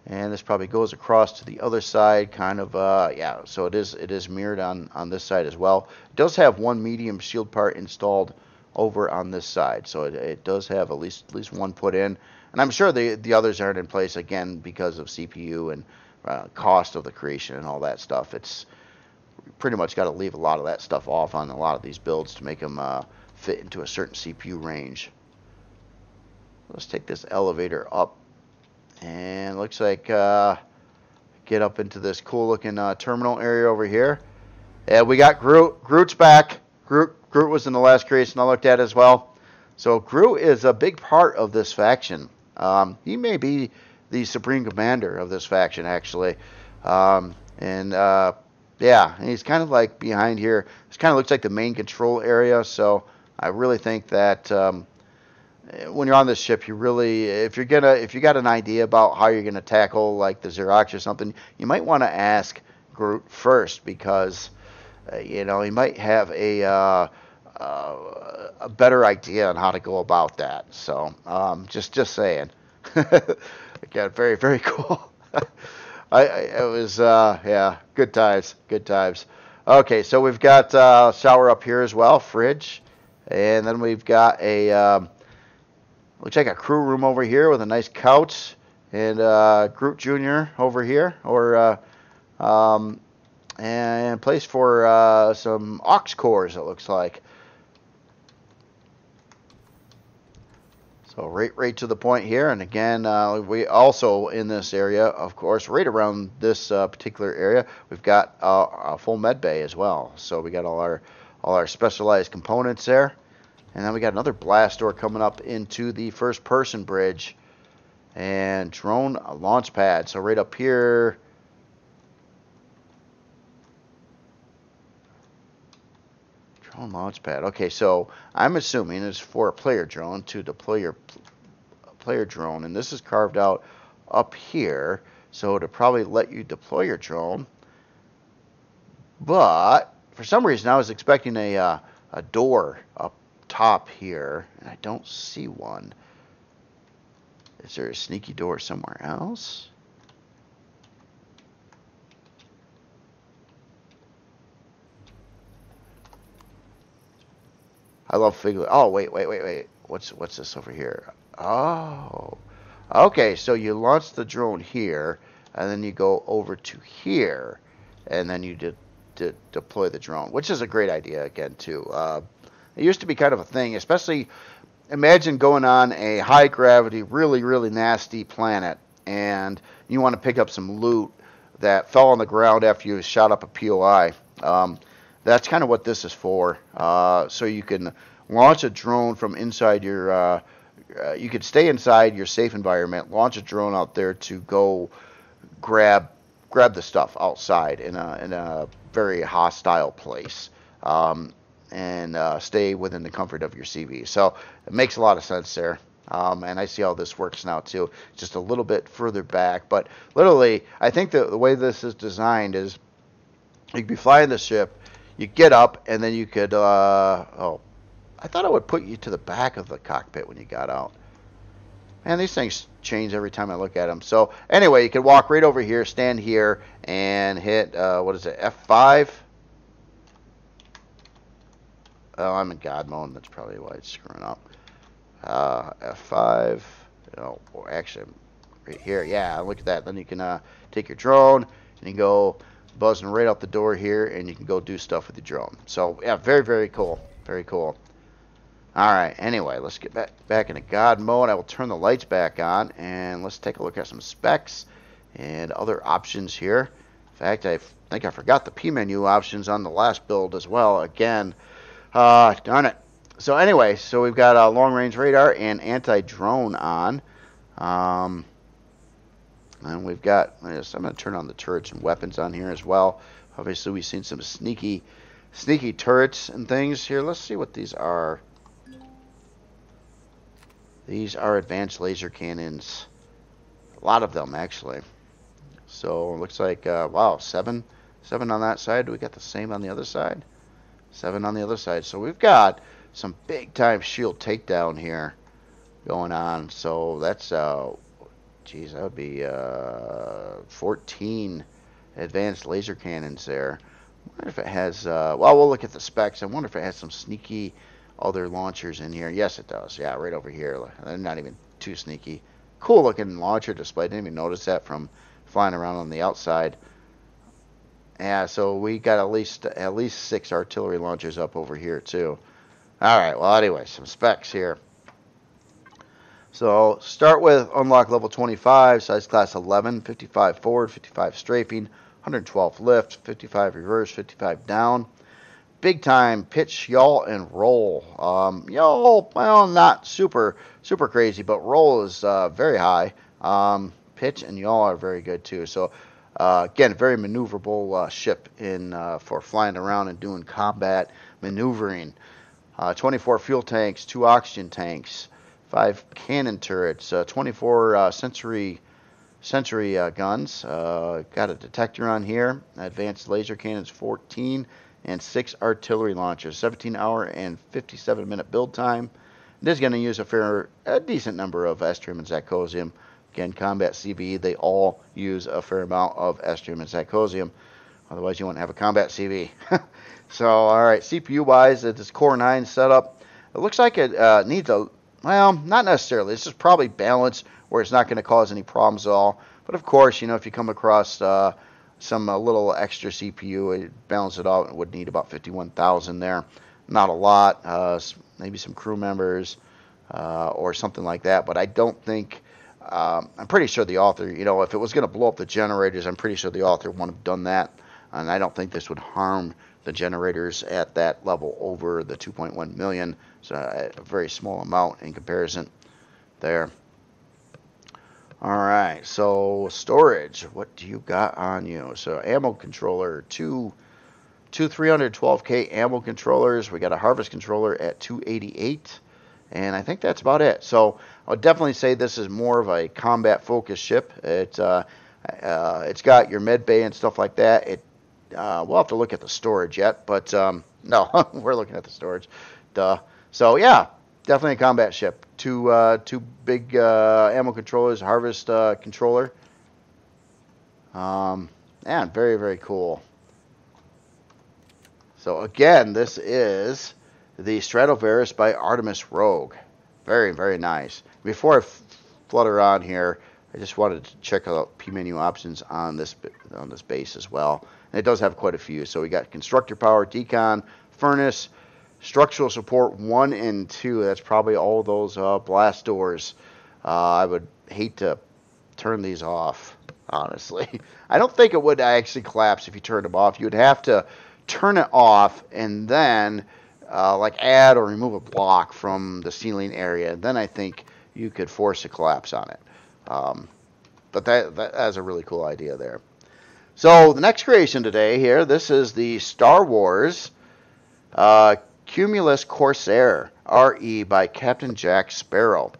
And this probably goes across to the other side, kind of, yeah, so it is mirrored on this side as well. It does have one medium shield part installed over on this side, so it does have at least one put in. And I'm sure the others aren't in place, again, because of CPU and cost of the creation and all that stuff. It's pretty much got to leave a lot of that stuff off on a lot of these builds to make them fit into a certain CPU range. Let's take this elevator up. And looks like get up into this cool looking terminal area over here. And we got Groot. Groot's back. Groot was in the last creation I looked at as well. So Groot is a big part of this faction. He may be the supreme commander of this faction, actually. Yeah, and he's kind of like behind here. This kind of looks like the main control area. So I really think that when you're on this ship, you really, if you got an idea about how you're gonna tackle like the Xerox or something, you might want to ask Groot first, because you know, he might have a better idea on how to go about that. So just saying. Again, very, very cool. It was yeah, good times. Okay, so we've got shower up here as well, fridge, and then we've got a looks like a crew room over here with a nice couch, and Groot Jr. over here, or and place for some aux cores, it looks like. So right to the point here, and again, we also in this area, of course, right around this particular area, we've got a full med bay as well. So we got all our specialized components there. And then we got another blast door coming up into the first person bridge, and drone launch pad. So right up here, drone launch pad. Okay, so I'm assuming it's for a player drone to deploy your player drone, and this is carved out up here, so to probably let you deploy your drone. But for some reason, I was expecting a door up top here, and I don't see one. Is there a sneaky door somewhere else? I love Figlet. Oh, wait. What's this over here? Oh. Okay, so you launch the drone here, and then you go over to here, and then you deploy the drone, which is a great idea, again, too. It used to be kind of a thing, especially imagine going on a high gravity, really, really nasty planet, and you want to pick up some loot that fell on the ground after you shot up a POI. That's kind of what this is for. So you can launch a drone from inside your, you could stay inside your safe environment, launch a drone out there to go grab the stuff outside in a very hostile place. And stay within the comfort of your CV. So it makes a lot of sense there. And I see how this works now too. Just a little bit further back. But literally, I think the way this is designed is you could be flying the ship, you get up, and then you could, oh, I thought it would put you to the back of the cockpit when you got out. Man, these things change every time I look at them. So anyway, you could walk right over here, stand here, and hit, what is it, F5? Oh, I'm in God mode. That's probably why it's screwing up. F5. Oh, actually, right here. Yeah, look at that. Then you can take your drone and you go buzzing right out the door here, and you can go do stuff with the drone. So yeah, very, very cool. Very cool. All right, anyway, let's get back into God mode. I will turn the lights back on, and let's take a look at some specs and other options here. In fact, I think I forgot the P menu options on the last build as well. Again, darn it. So anyway, so we've got a long-range radar and anti-drone on. And we've got, I'm going to turn on the turrets and weapons on here as well. Obviously, we've seen some sneaky turrets and things here. Let's see what these are. These are advanced laser cannons. A lot of them, actually. So, it looks like, wow, seven on that side. Do we got the same on the other side? 7 on the other side. So, we've got some big-time shield takedown here going on. So, that's, geez, that would be 14 advanced laser cannons there. I wonder if it has, well, we'll look at the specs. I wonder if it has some sneaky other launchers in here. Yes, it does. Yeah, right over here. They're not even too sneaky. Cool looking launcher display. Didn't even notice that from flying around on the outside. Yeah, so we got at least 6 artillery launchers up over here too. All right. Well, anyway, some specs here. So start with unlock level 25, size class 11, 55 forward, 55 strafing, 112 lift, 55 reverse, 55 down. Big time pitch, yaw, and roll. Yaw, well, not super crazy, but roll is very high. Pitch and yaw are very good too. So again, very maneuverable ship for flying around and doing combat maneuvering. 24 fuel tanks, 2 oxygen tanks, 5 cannon turrets, 24 sentry guns. Got a detector on here. Advanced laser cannons 14 and 6 artillery launchers. 17-hour and 57-minute build time. It is going to use a decent number of Estrium and Zachosium. Again, combat CV, they all use a fair amount of Estrium and Zachosium. Otherwise, you wouldn't have a combat CV. So, all right, CPU-wise, it's Core 9 setup. It looks like it needs a, well, not necessarily. It's just probably balanced where it's not going to cause any problems at all. But, of course, you know, if you come across some little extra CPU, it balance it out. It would need about 51,000 there. Not a lot. Maybe some crew members or something like that. But I don't think, I'm pretty sure the author, you know, if it was going to blow up the generators, I'm pretty sure the author wouldn't have done that. And I don't think this would harm the generators at that level over the 2.1 million. So a very small amount in comparison there. All right, so storage. What do you got on you? So ammo controller, two 312K ammo controllers. We got a harvest controller at 288. And I think that's about it. So I would definitely say this is more of a combat-focused ship. It's got your med bay and stuff like that. We'll have to look at the storage yet, but no, we're looking at the storage. Duh. So yeah, definitely a combat ship. Two big ammo controllers, harvest controller. And very, very cool. So again, this is the Stratovarus by Artemis Rogue. Very, very nice. Before I flutter on here, I just wanted to check out P menu options on this base as well. And it does have quite a few. So we got constructor power, decon, furnace, structural support 1 and 2. That's probably all those blast doors. I would hate to turn these off, honestly. I don't think it would actually collapse if you turned them off. You would have to turn it off and then like add or remove a block from the ceiling area. Then I think you could force a collapse on it. But that's a really cool idea there. So the next creation today here, this is the Star Wars Cumulus Corsair RE by Captain Jack Sparrow.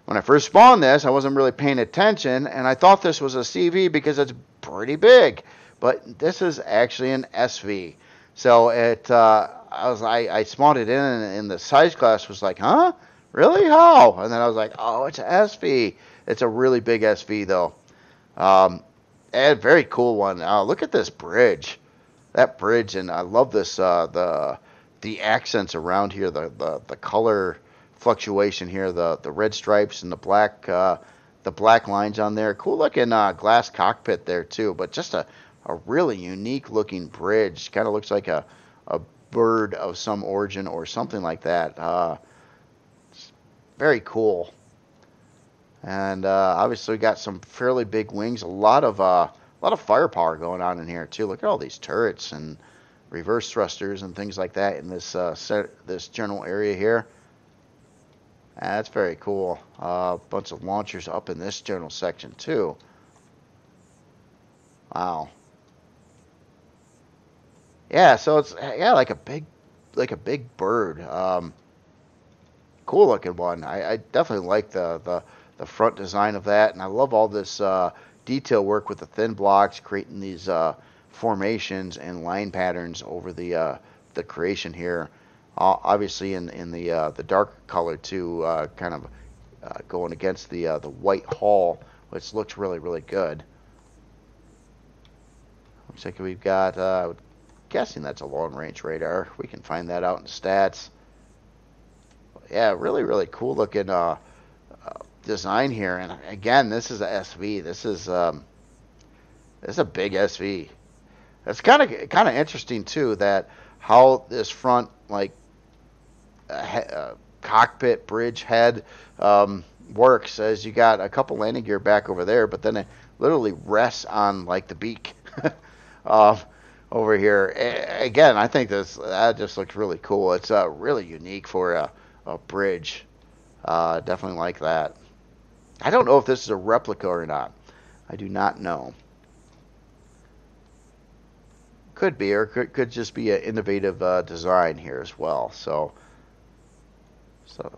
When I first spawned this, I wasn't really paying attention, and I thought this was a CV because it's pretty big. But this is actually an SV. So I spawned it in, and the size class was like, huh? Really? How? And then I was like, oh, it's an SV. It's a really big SV, though. And very cool one. Look at this bridge. That bridge, and I love this, the accents around here, the color fluctuation here, the red stripes and the black lines on there. Cool looking glass cockpit there, too. But just a really unique looking bridge. Kind of looks like a bird of some origin or something like that. Very cool. And obviously we got some fairly big wings. A lot of firepower going on in here too. Look at all these turrets and reverse thrusters and things like that in this general area here. That's very cool. A bunch of launchers up in this general section too. Wow. Yeah, so it's like a big bird. Cool looking one. I definitely like the front design of that, and I love all this detail work with the thin blocks, creating these formations and line patterns over the creation here. Obviously in the dark color too, kind of going against the white hull, which looks really good. Looks like we've got. Guessing that's a long range radar. We can find that out in stats. Yeah, really cool looking design here. And again, this is a SV. This is a big SV. That's kind of interesting too, that how this front like cockpit bridge head works, as you got a couple landing gear back over there, but then it literally rests on like the beak over here. Again, I think that just looks really cool. It's really unique for a bridge. Definitely like that. I don't know if this is a replica or not. I do not know. Could be, or could just be an innovative design here as well. So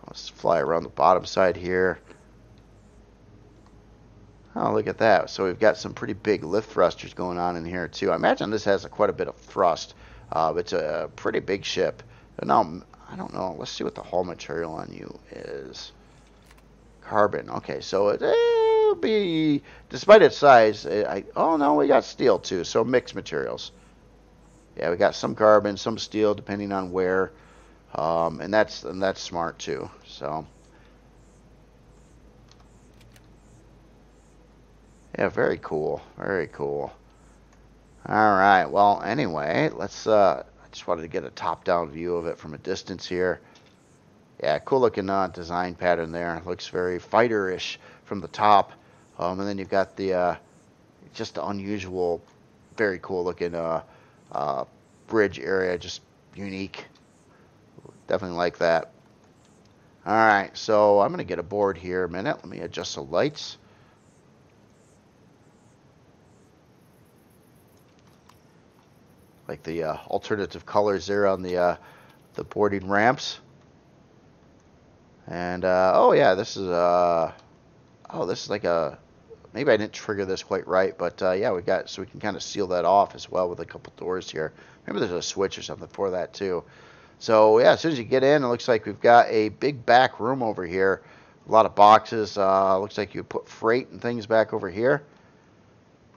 let's fly around the bottom side here. Oh, look at that. So we've got some pretty big lift thrusters going on in here too. I imagine this has quite a bit of thrust. It's a pretty big ship. Now, I don't know. Let's see what the hull material on you is. Carbon. Okay, so it'll be, despite its size, oh no, we got steel too. So mixed materials. Yeah, we got some carbon, some steel, depending on where, and that's smart too. So yeah, very cool, very cool. All right, well, anyway, let's. I just wanted to get a top-down view of it from a distance here. Yeah, cool looking design pattern there. Looks very fighter-ish from the top, and then you've got the just the unusual, very cool looking bridge area, just unique. Definitely like that. All right, so I'm gonna get aboard here a minute. Let me adjust the lights. Like the alternative colors there on the boarding ramps. And oh yeah, this is like a, maybe I didn't trigger this quite right, but yeah, we got, so we can kind of seal that off as well with a couple doors here. Maybe there's a switch or something for that too. So yeah, as soon as you get in, it looks like we've got a big back room over here. A lot of boxes. Looks like you put freight and things back over here.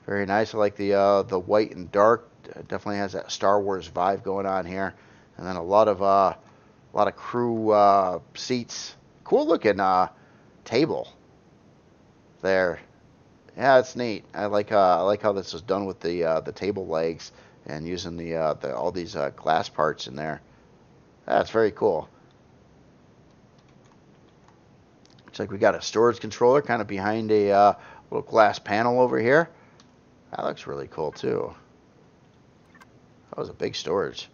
Very nice. I like the white and dark. Definitely has that Star Wars vibe going on here. And then a lot of crew seats. Cool looking table there. Yeah, it's neat. I like how this was done with the table legs and using the all these glass parts in there. That's very cool. Looks like we got a storage controller kind of behind a little glass panel over here. That looks really cool too. That was a big storage.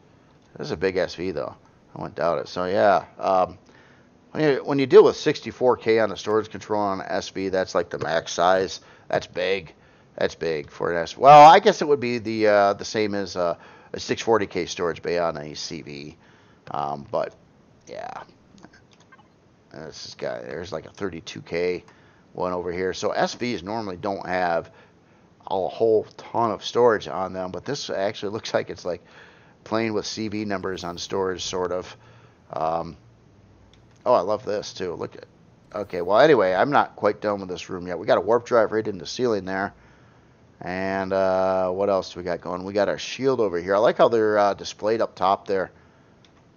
This is a big SV though. I wouldn't doubt it. So yeah, when you deal with 64K on the storage controller on an SV, that's like the max size. That's big. That's big for an SV. Well, I guess it would be the same as a 640K storage bay on a CV. But yeah, this guy, there's like a 32K one over here. So SVs normally don't have a whole ton of storage on them, but this actually looks like it's like playing with CV numbers on storage, sort of. Oh, I love this too. Look at. Okay, well, anyway, I'm not quite done with this room yet. We got a warp drive right in the ceiling there. And what else do we got going? We got our shield over here. I like how they're displayed up top there.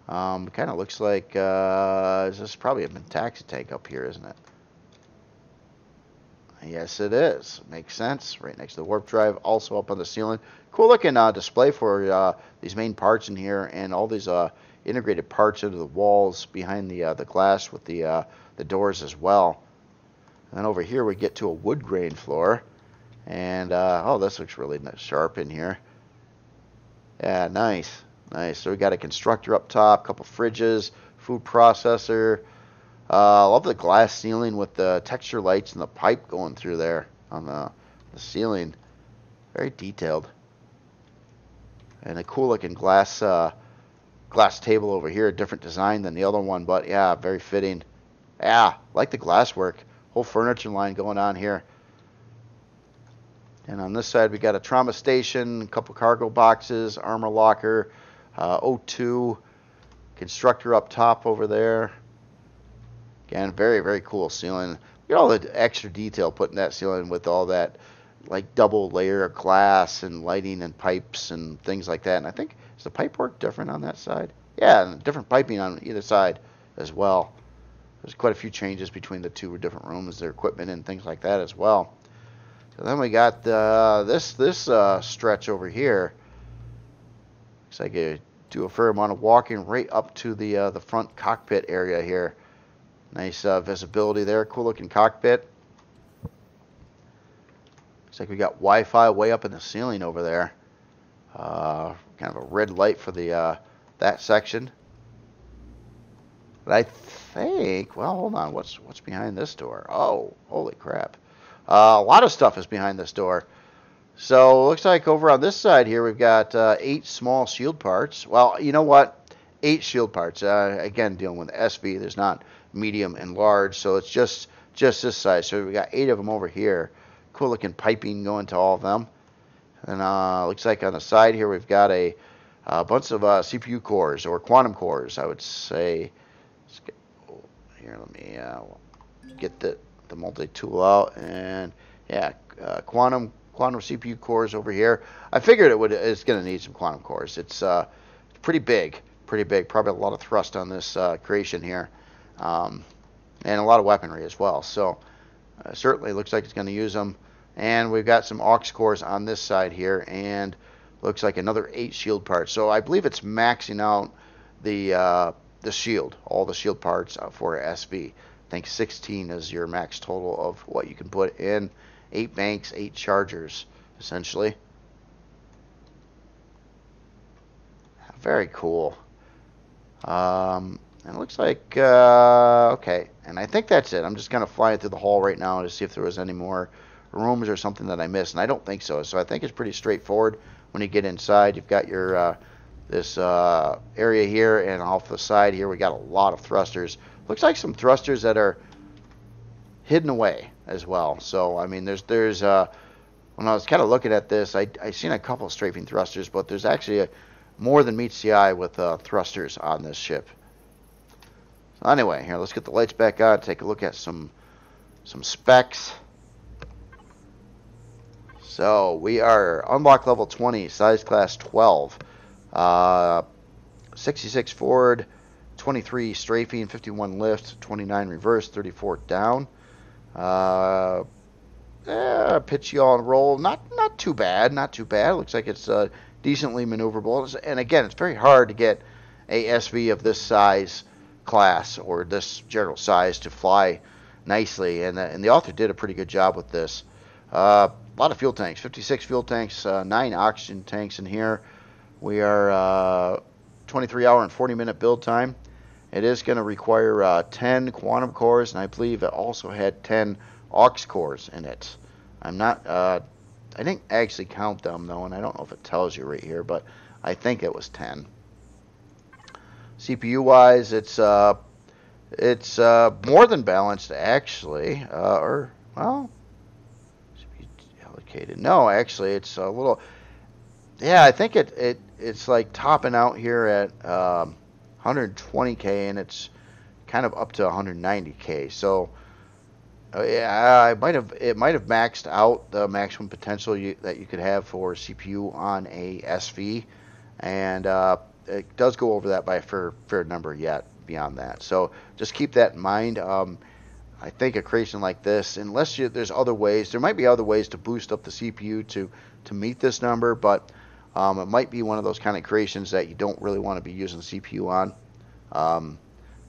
Kind of looks like this is probably a taxi tank up here, isn't it? Yes, it is. Makes sense. Right next to the warp drive, also up on the ceiling. Cool looking display for these main parts in here, and all these integrated parts into the walls behind the glass with the doors as well. And then over here we get to a wood grain floor, and oh, this looks really sharp in here. Yeah, nice, nice. So we got a constructor up top, couple fridges, food processor. Love the glass ceiling with the texture lights and the pipe going through there on the ceiling. Very detailed. And a cool looking glass table over here, a different design than the other one, but yeah, very fitting. Yeah, like the glass work. Whole furniture line going on here. And on this side we got a trauma station, a couple cargo boxes, armor locker, O2, constructor up top over there. Again, very, very cool ceiling. Look at all the extra detail put in that ceiling with all that like double layer of glass and lighting and pipes and things like that. And I think, is the pipe work different on that side? Yeah, and different piping on either side as well. There's quite a few changes between the two different rooms, their equipment and things like that as well. So then we got this stretch over here. Looks like I do a fair amount of walking right up to the front cockpit area here. Nice visibility there. Cool looking cockpit. Looks like we got Wi-Fi way up in the ceiling over there. Kind of a red light for the that section. But I think, well, hold on. What's behind this door? Oh, holy crap! A lot of stuff is behind this door. So it looks like over on this side here we've got 8 small shield parts. Well, you know what? 8 shield parts. Again, dealing with SV. There's not medium and large, so it's just this size. So we got 8 of them over here. Cool looking piping going to all of them. And looks like on the side here we've got a bunch of CPU cores or quantum cores, I would say. Here, let me get the multi-tool out, and yeah, quantum CPU cores over here. I figured it's going to need some quantum cores. It's pretty big, probably a lot of thrust on this creation here, and a lot of weaponry as well. So certainly looks like it's going to use them. And we've got some aux cores on this side here, and looks like another 8 shield parts. So I believe it's maxing out the shield, all the shield parts for SV. I think 16 is your max total of what you can put in. 8 banks, 8 chargers, essentially. Very cool. And it looks like, okay, and I think that's it. I'm just kind of flying through the hall right now to see if there was any more rooms or something that I missed, and I don't think so. So I think it's pretty straightforward. When you get inside, you've got your this area here, and off the side here we got a lot of thrusters. Looks like some thrusters that are hidden away as well. So I mean, there's when I was kind of looking at this, I seen a couple of strafing thrusters, but there's actually more than meets the eye with thrusters on this ship. So anyway, here, let's get the lights back on, take a look at some specs. So we are unlock level 20, size class 12, 66 forward, 23 strafing, 51 lift, 29 reverse, 34 down. Pitch yaw and roll, not too bad, not too bad. Looks like it's decently maneuverable. And again, it's very hard to get a SV of this size class or this general size to fly nicely. And the author did a pretty good job with this. A lot of fuel tanks, 56 fuel tanks, 9 oxygen tanks in here. We are 23 hour and 40-minute build time. It is going to require 10 quantum cores, and I believe it also had 10 aux cores in it. I'm not, I didn't actually count them though, and I don't know if it tells you right here, but I think it was 10. CPU wise, it's more than balanced actually, or well, allocated. No, actually, it's a little. Yeah, I think it's like topping out here at 120K, and it's kind of up to 190K. So yeah, it might have maxed out the maximum potential that you could have for CPU on a SV, and it does go over that by a fair number yet beyond that. So just keep that in mind. I think a creation like this, unless there's other ways, there might be other ways to boost up the CPU to meet this number, but it might be one of those kind of creations that you don't really want to be using the CPU on,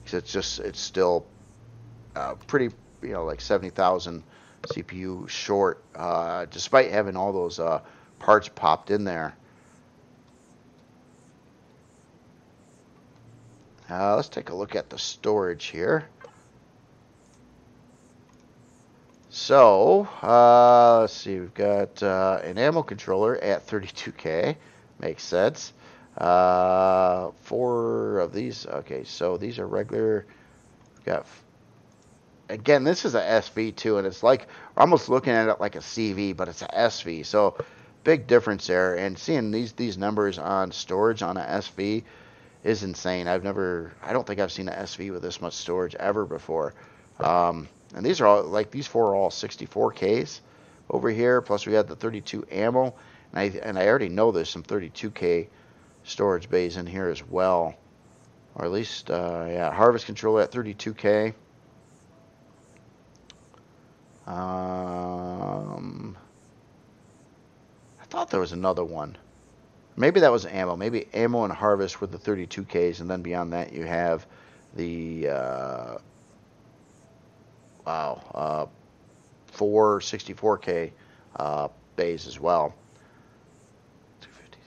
because it's still pretty, like 70,000 CPU short, despite having all those parts popped in there. Let's take a look at the storage here. So, let's see, we've got an ammo controller at 32K. Makes sense. 4 of these. Okay, so these are regular. We've got, again, this is a SV too, and it's like, we're almost looking at it like a CV, but it's a SV. So, big difference there. And seeing these numbers on storage on a SV is insane. I don't think I've seen an SV with this much storage ever before. And these are all, like, these 4 are all 64Ks over here. Plus we got the 32 ammo, and I already know there's some 32K storage bays in here as well, or at least yeah, harvest controller at 32K. I thought there was another one. Maybe that was ammo. Maybe ammo and harvest were the 32Ks, and then beyond that you have the 4 64K bays as well. 256.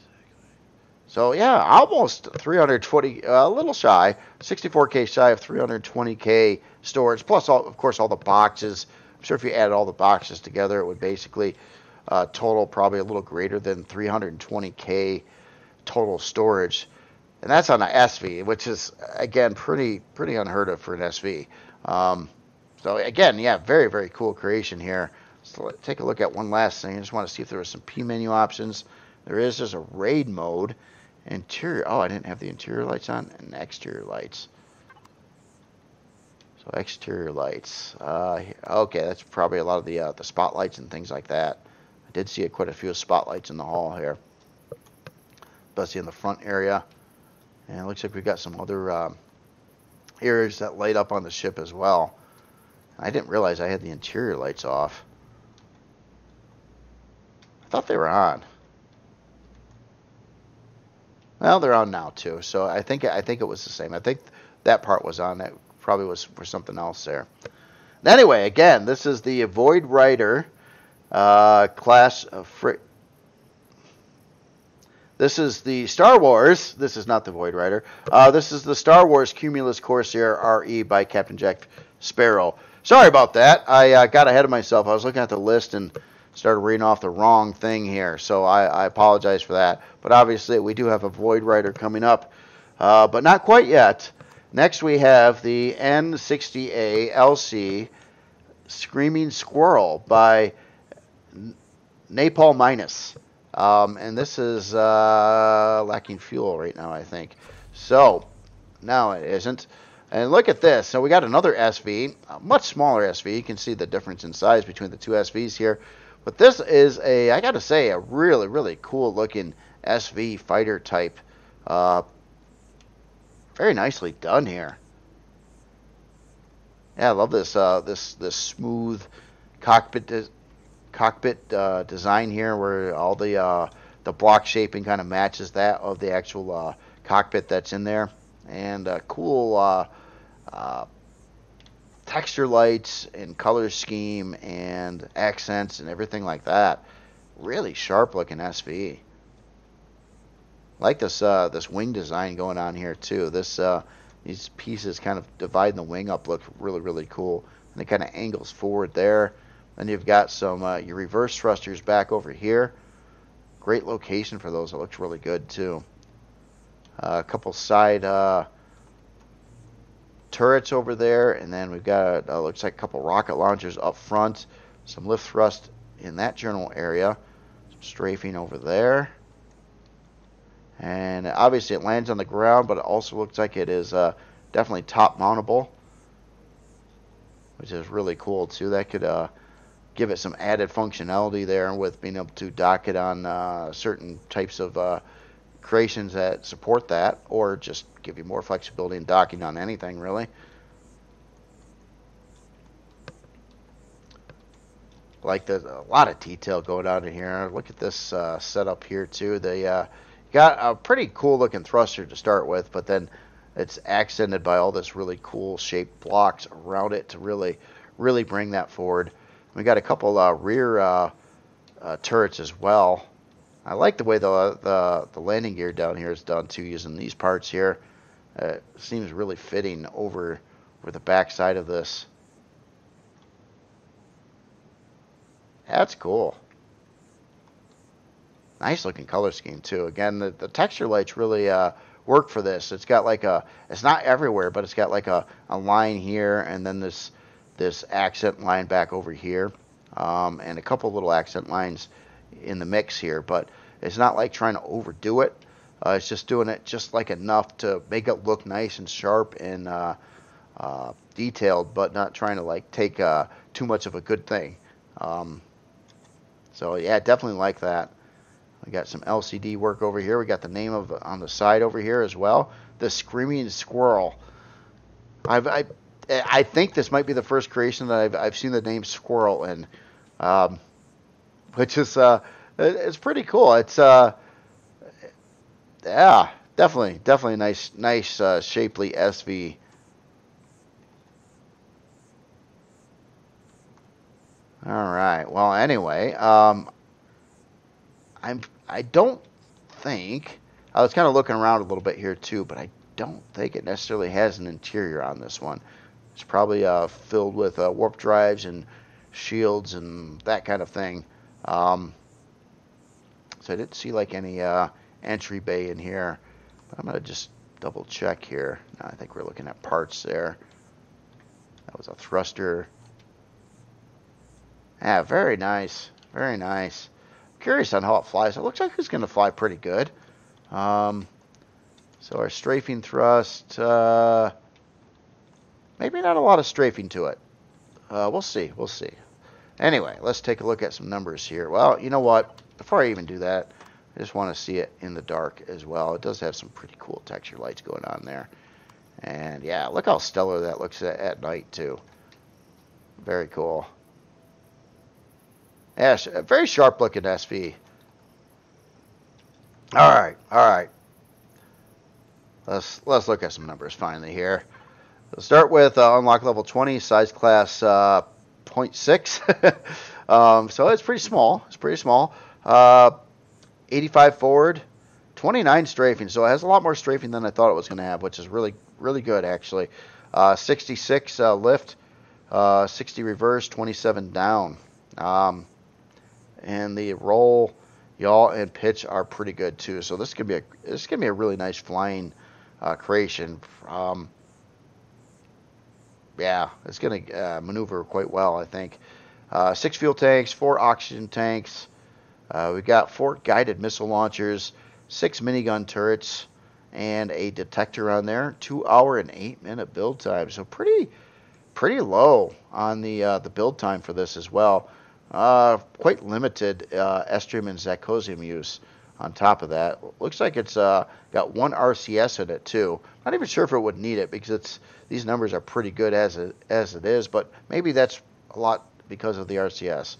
So yeah, almost 320, a little shy, 64K shy of 320K storage, plus of course all the boxes. I'm sure if you added all the boxes together, it would basically total probably a little greater than 320K total storage, and that's on an SV, which is again pretty unheard of for an SV. So again, yeah, very, very cool creation here. So let's take a look at one last thing. I just want to see if there are some P menu options. There's a raid mode. Interior, oh, I didn't have the interior lights on, and exterior lights. So exterior lights. Okay, that's probably a lot of the spotlights and things like that. I did see quite a few spotlights in the hall here, especially in the front area. And it looks like we've got some other areas that light up on the ship as well. I didn't realize I had the interior lights off. I thought they were on. Well, they're on now too. So I think it was the same. I think that part was on. That probably was for something else there. Anyway, again, this is the Void Rider class of This is the Star Wars. This is not the Void Rider. This is the Star Wars Cumulus Corsair RE by Captain Jack Sparrow. Sorry about that. I got ahead of myself. I was looking at the list and started reading off the wrong thing here. So I apologize for that. But obviously we do have a Void Rider coming up. But not quite yet. Next we have the N60A LC Screaming Squirrel by Napalm Minus. And this is lacking fuel right now, I think. So, no, it isn't. And look at this. So we got another SV, a much smaller SV. You can see the difference in size between the two SVs here. But this is I got to say, a really, really cool looking SV fighter type. Very nicely done here. Yeah, I love this this smooth cockpit design here, where all the block shaping kind of matches that of the actual cockpit that's in there, and cool texture lights and color scheme and accents and everything like that. Really sharp looking SV. Like this this wing design going on here too. These pieces kind of dividing the wing up look really, really cool, and it kind of angles forward there. Then you've got some your reverse thrusters back over here. Great location for those. It looks really good too. A couple side turrets over there, and then we've got looks like a couple rocket launchers up front. Some lift thrust in that general area. Some strafing over there. And obviously it lands on the ground, but it also looks like it is definitely top mountable, which is really cool too. That could give it some added functionality there with being able to dock it on certain types of creations that support that, or just give you more flexibility in docking on anything really. Like there's a lot of detail going on in here. Look at this setup here too. They got a pretty cool looking thruster to start with, but then it's accented by all this really cool shaped blocks around it to really bring that forward. We got a couple rear turrets as well. I like the way the landing gear down here is done too, using these parts here. Seems really fitting over the back side of this. That's cool. Nice looking color scheme too. Again, the texture lights really work for this. It's got like it's not everywhere, but it's got like a line here, and then this accent line back over here, and a couple little accent lines in the mix here. But it's not like trying to overdo it. It's just doing it just like enough to make it look nice and sharp and detailed, but not trying to like take too much of a good thing. So yeah, definitely like that. We got some LCD work over here. We got the name of on the side over here as well. The Screaming Squirrel. I think this might be the first creation that I've seen the name Squirrel in, which is it's pretty cool. It's yeah, definitely nice shapely SV. All right. Well, anyway, I don't think I was kind of looking around a little bit here too, but I don't think it necessarily has an interior on this one. It's probably filled with warp drives and shields and that kind of thing. So I didn't see like any entry bay in here. But I'm gonna just double check here. No, I think we're looking at parts there. That was a thruster. Yeah, very nice. Very nice. I'm curious on how it flies. It looks like it's going to fly pretty good. So our strafing thrust, maybe not a lot of strafing to it. We'll see. We'll see. Anyway, let's take a look at some numbers here. Well, you know what? Before I even do that, I just want to see it in the dark as well. It does have some pretty cool texture lights going on there. And yeah, look how stellar that looks at night too. Very cool. Yeah, very sharp looking SV. All right. Let's look at some numbers finally here. We'll start with unlock level 20, size class 0.6. So it's pretty small. It's pretty small. 85 forward, 29 strafing. So it has a lot more strafing than I thought it was going to have, which is really good actually. 66 lift, 60 reverse, 27 down. And the roll, yaw, and pitch are pretty good too. So this could be a really nice flying creation. Yeah, it's going to maneuver quite well, I think. 6 fuel tanks, 4 oxygen tanks. We got 4 guided missile launchers, 6 minigun turrets, and a detector on there. 2 hour and 8 minute build time. So pretty low on the build time for this as well. Quite limited estrium and zirconium use on top of that. Looks like it's got 1 RCS in it too. Not even sure if it would need it because these numbers are pretty good as it is, but maybe that's a lot because of the RCS.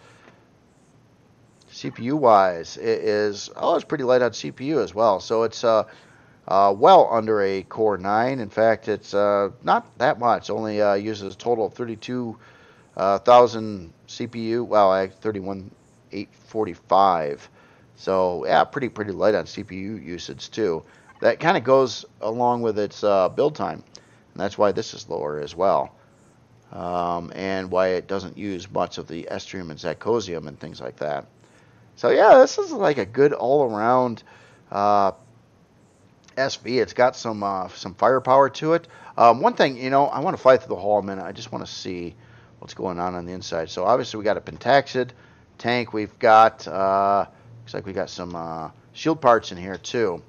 CPU wise, it's pretty light on CPU as well. So it's well under a Core 9. In fact, it's not that much. Only uses a total of 32,000 CPU. Well, 31,845. So yeah, pretty light on CPU usage too. That kind of goes along with its build time, and that's why this is lower as well. And why it doesn't use much of the estrium and zirconium and things like that. So yeah, this is like a good all-around SV. It's got some firepower to it. One thing, I want to fly through the hull a minute. I just want to see what's going on the inside. So obviously we got a pentaxid tank. We've got looks like we got some shield parts in here too.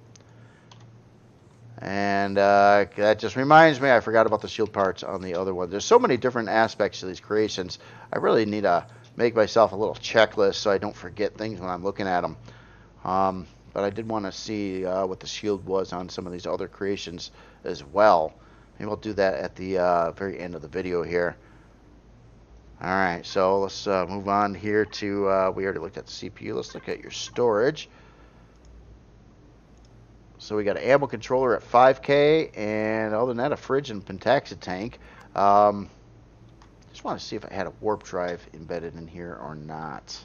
And that just reminds me, I forgot about the shield parts on the other one. There's so many different aspects to these creations. I really need to make myself a little checklist so I don't forget things when I'm looking at them. But I did want to see what the shield was on some of these other creations as well. Maybe I'll do that at the very end of the video here. All right, so let's move on here to, we already looked at the CPU. Let's look at your storage. So we got an ammo controller at 5K, and other than that, a fridge and pentaxa tank. Just want to see if I had a warp drive embedded in here or not.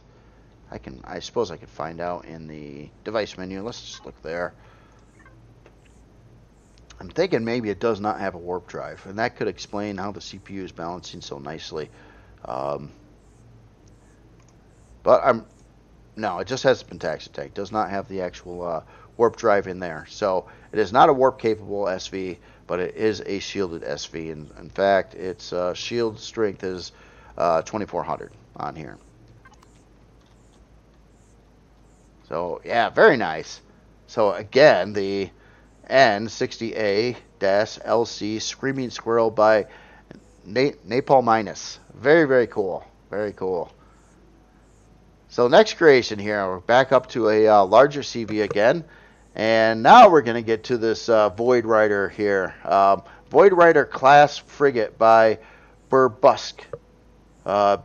I suppose I could find out in the device menu. Let's just look there. I'm thinking maybe it does not have a warp drive, and that could explain how the CPU is balancing so nicely. But no, it just has the pentaxa tank. Does not have the actual warp drive in there. So it is not a warp capable SV, but it is a shielded SV. And in fact, its shield strength is 2400 on here. So yeah, very nice. So again, the N60A-LC Screaming Squirrel by Napalm Minus. Very, very cool. Very cool. So next creation here, we're back up to a larger CV again. And now we're going to get to this Void Rider here. Void Rider class frigate by Burbusk. Burrbrusk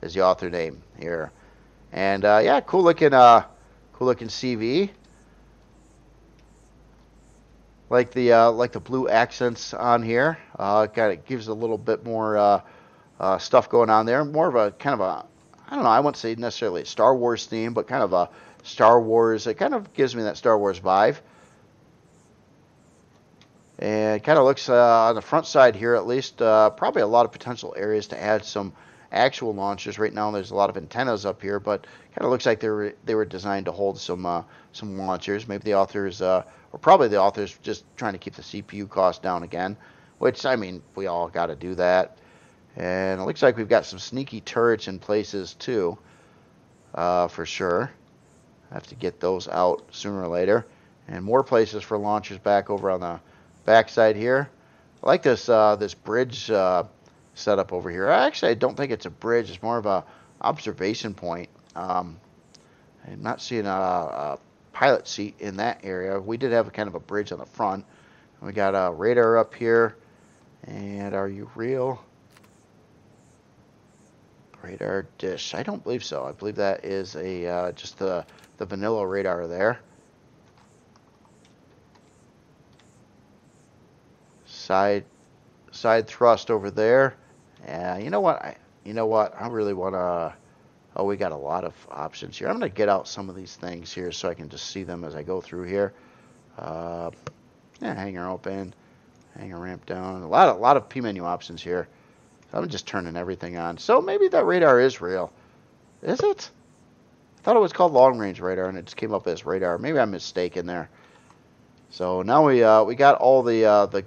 is the author name here. And yeah, cool looking CV. Like the blue accents on here. It gives a little bit more stuff going on there. More of a kind of a, I don't know, I wouldn't say necessarily a Star Wars theme, but kind of a Star Wars. It kind of gives me that Star Wars vibe. And it kind of looks on the front side here, at least, probably a lot of potential areas to add some actual launchers. Right now, there's a lot of antennas up here, but kind of looks like they were designed to hold some launchers. Maybe the authors, or probably the authors, just trying to keep the CPU cost down again. Which, I mean, we all got to do that. And it looks like we've got some sneaky turrets in places too, for sure. I have to get those out sooner or later. And more places for launchers back over on the backside here. I like this this bridge setup over here. Actually, I don't think it's a bridge. It's more of a observation point. I'm not seeing a pilot seat in that area. We did have a kind of a bridge on the front. We got a radar up here. And are you real? Radar dish. I don't believe so. I believe that is a just the vanilla radar there. Side thrust over there. You know what? I really want to. Oh, we got a lot of options here. I'm going to get out some of these things here so I can just see them as I go through here. Yeah, hangar open, hangar ramp down. A lot of P menu options here. I'm just turning everything on. So maybe that radar is real. Is it? I thought it was called long range radar, and it just came up as radar. Maybe I'm mistaken there. So now we got all the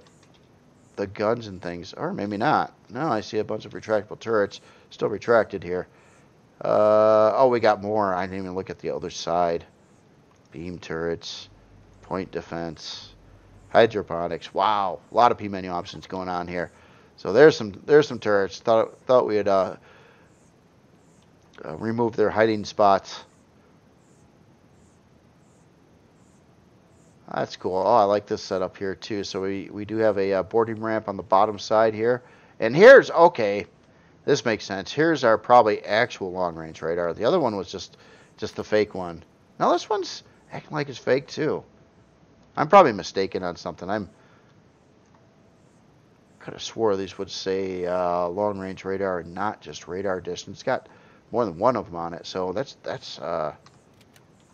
guns and things, or maybe not. No, I see a bunch of retractable turrets still retracted here. Oh, we got more. I didn't even look at the other side. Beam turrets, point defense, hydroponics. Wow, a lot of P menu options going on here. So there's some turrets. Thought we had removed their hiding spots. That's cool. Oh, I like this setup here too. So we do have a boarding ramp on the bottom side here. And here's, okay, this makes sense. Here's our probably actual long range radar. The other one was just the fake one. Now this one's acting like it's fake too. I'm probably mistaken on something. Could have swore these would say long range radar and not just radar distance. It's got more than one of them on it. So that's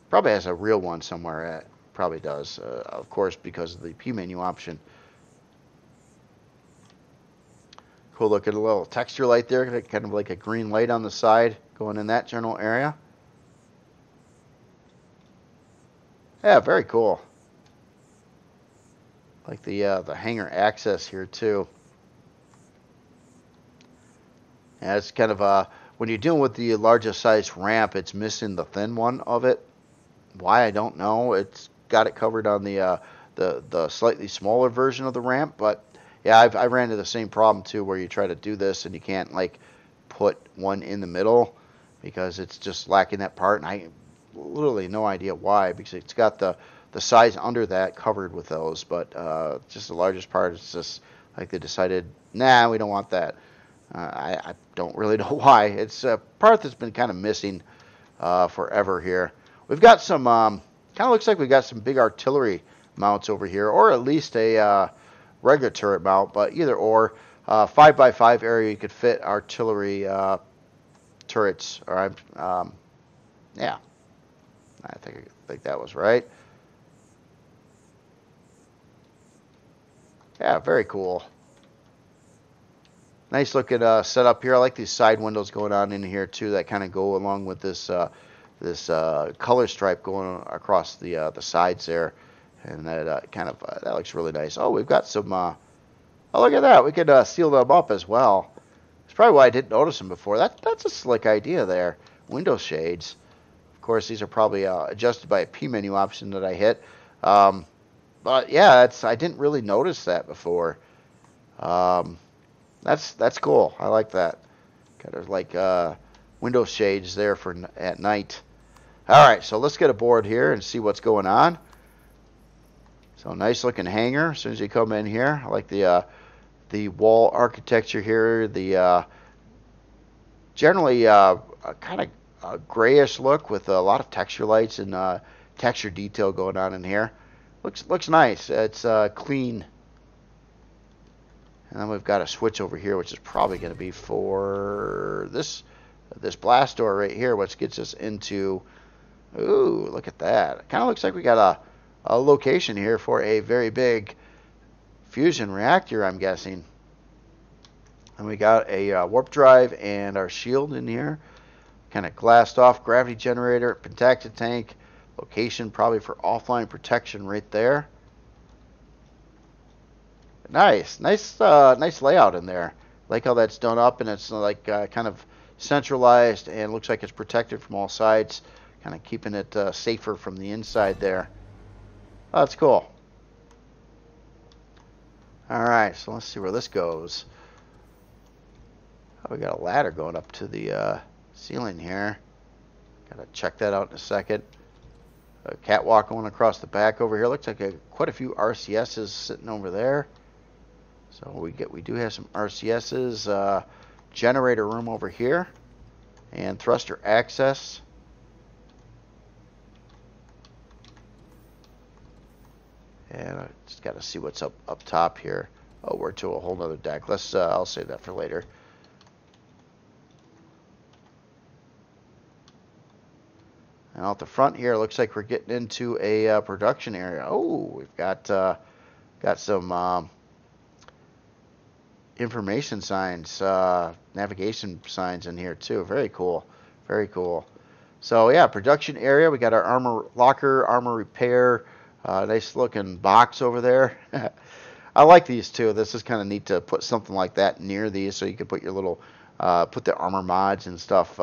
probably has a real one somewhere. It probably does, of course, because of the P menu option. Cool look at a little texture light there, kind of like a green light on the side going in that general area. Yeah, very cool. Like the hangar access here too. Yeah, it's kind of when you're dealing with the largest size ramp, it's missing the thin one of it. Why, I don't know. It's got it covered on the slightly smaller version of the ramp, but yeah, I ran into the same problem too, where you try to do this and you can't like put one in the middle because it's just lacking that part, and I literally no idea why, because it's got the size under that covered with those, but just the largest part is just Like they decided, nah, we don't want that. I don't really know why. It's a part that's been kind of missing forever here. We've got some, kind of looks like we got some big artillery mounts over here, or at least a regular turret mount, but either or. 5x5 area, you could fit artillery turrets. Or yeah, I think that was right. Yeah, very cool. Nice looking setup here. I like these side windows going on in here too. That kind of go along with this color stripe going across the sides there, and that that looks really nice. Oh, we've got some. Oh, look at that. We could seal them up as well. That's probably why I didn't notice them before. That's a slick idea there. Window shades. Of course, these are probably adjusted by a P menu option that I hit. But yeah, I didn't really notice that before. That's cool. I like that. Kind of like window shades there for at night. All right, so let's get aboard here and see what's going on. So nice looking hangar. As soon as you come in here, I like the wall architecture here. The generally kind of grayish look with a lot of texture lights and texture detail going on in here. Looks nice. It's clean. And then we've got a switch over here, which is probably going to be for this blast door right here, which gets us into. Ooh, look at that! It kind of looks like we got a location here for a very big fusion reactor, I'm guessing. And we got a warp drive and our shield in here. Kind of glassed off gravity generator, pentacted tank. Location probably for offline protection right there. Nice layout in there. Like how that's done up and it's like kind of centralized and looks like it's protected from all sides. Kind of keeping it safer from the inside there. Oh, that's cool. All right, so let's see where this goes. Oh, we got a ladder going up to the ceiling here. Gotta check that out in a second. A catwalk going across the back over here. Looks like quite a few RCSs sitting over there. So we do have some RCSs, generator room over here, and thruster access. And I just got to see what's up top here. Oh, we're to a whole nother deck. I'll save that for later. And out the front here, looks like we're getting into a production area. Oh, we've got some information signs, navigation signs in here too. Very cool. Very cool. So yeah, production area. We got our armor locker, armor repair. Nice looking box over there. I like these too. This is kind of neat to put something like that near these, so you can put your little, put the armor mods and stuff,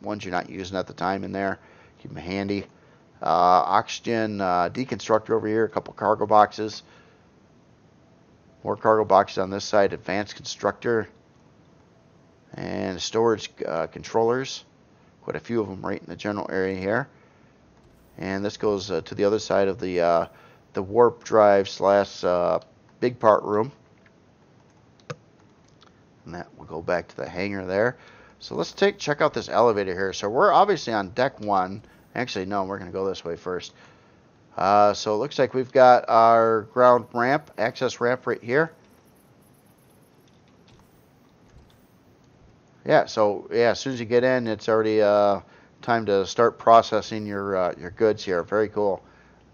ones you're not using at the time in there. Keep them handy. Oxygen deconstructor over here. A couple cargo boxes. More cargo boxes on this side. Advanced constructor. And storage controllers. Quite a few of them right in the general area here. And this goes to the other side of the warp drive slash big part room. And that will go back to the hangar there. So let's check out this elevator here. So we're obviously on deck 1. Actually, no, we're going to go this way first. So it looks like we've got our ground ramp, access ramp right here. Yeah, so yeah, as soon as you get in, it's already time to start processing your goods here. Very cool.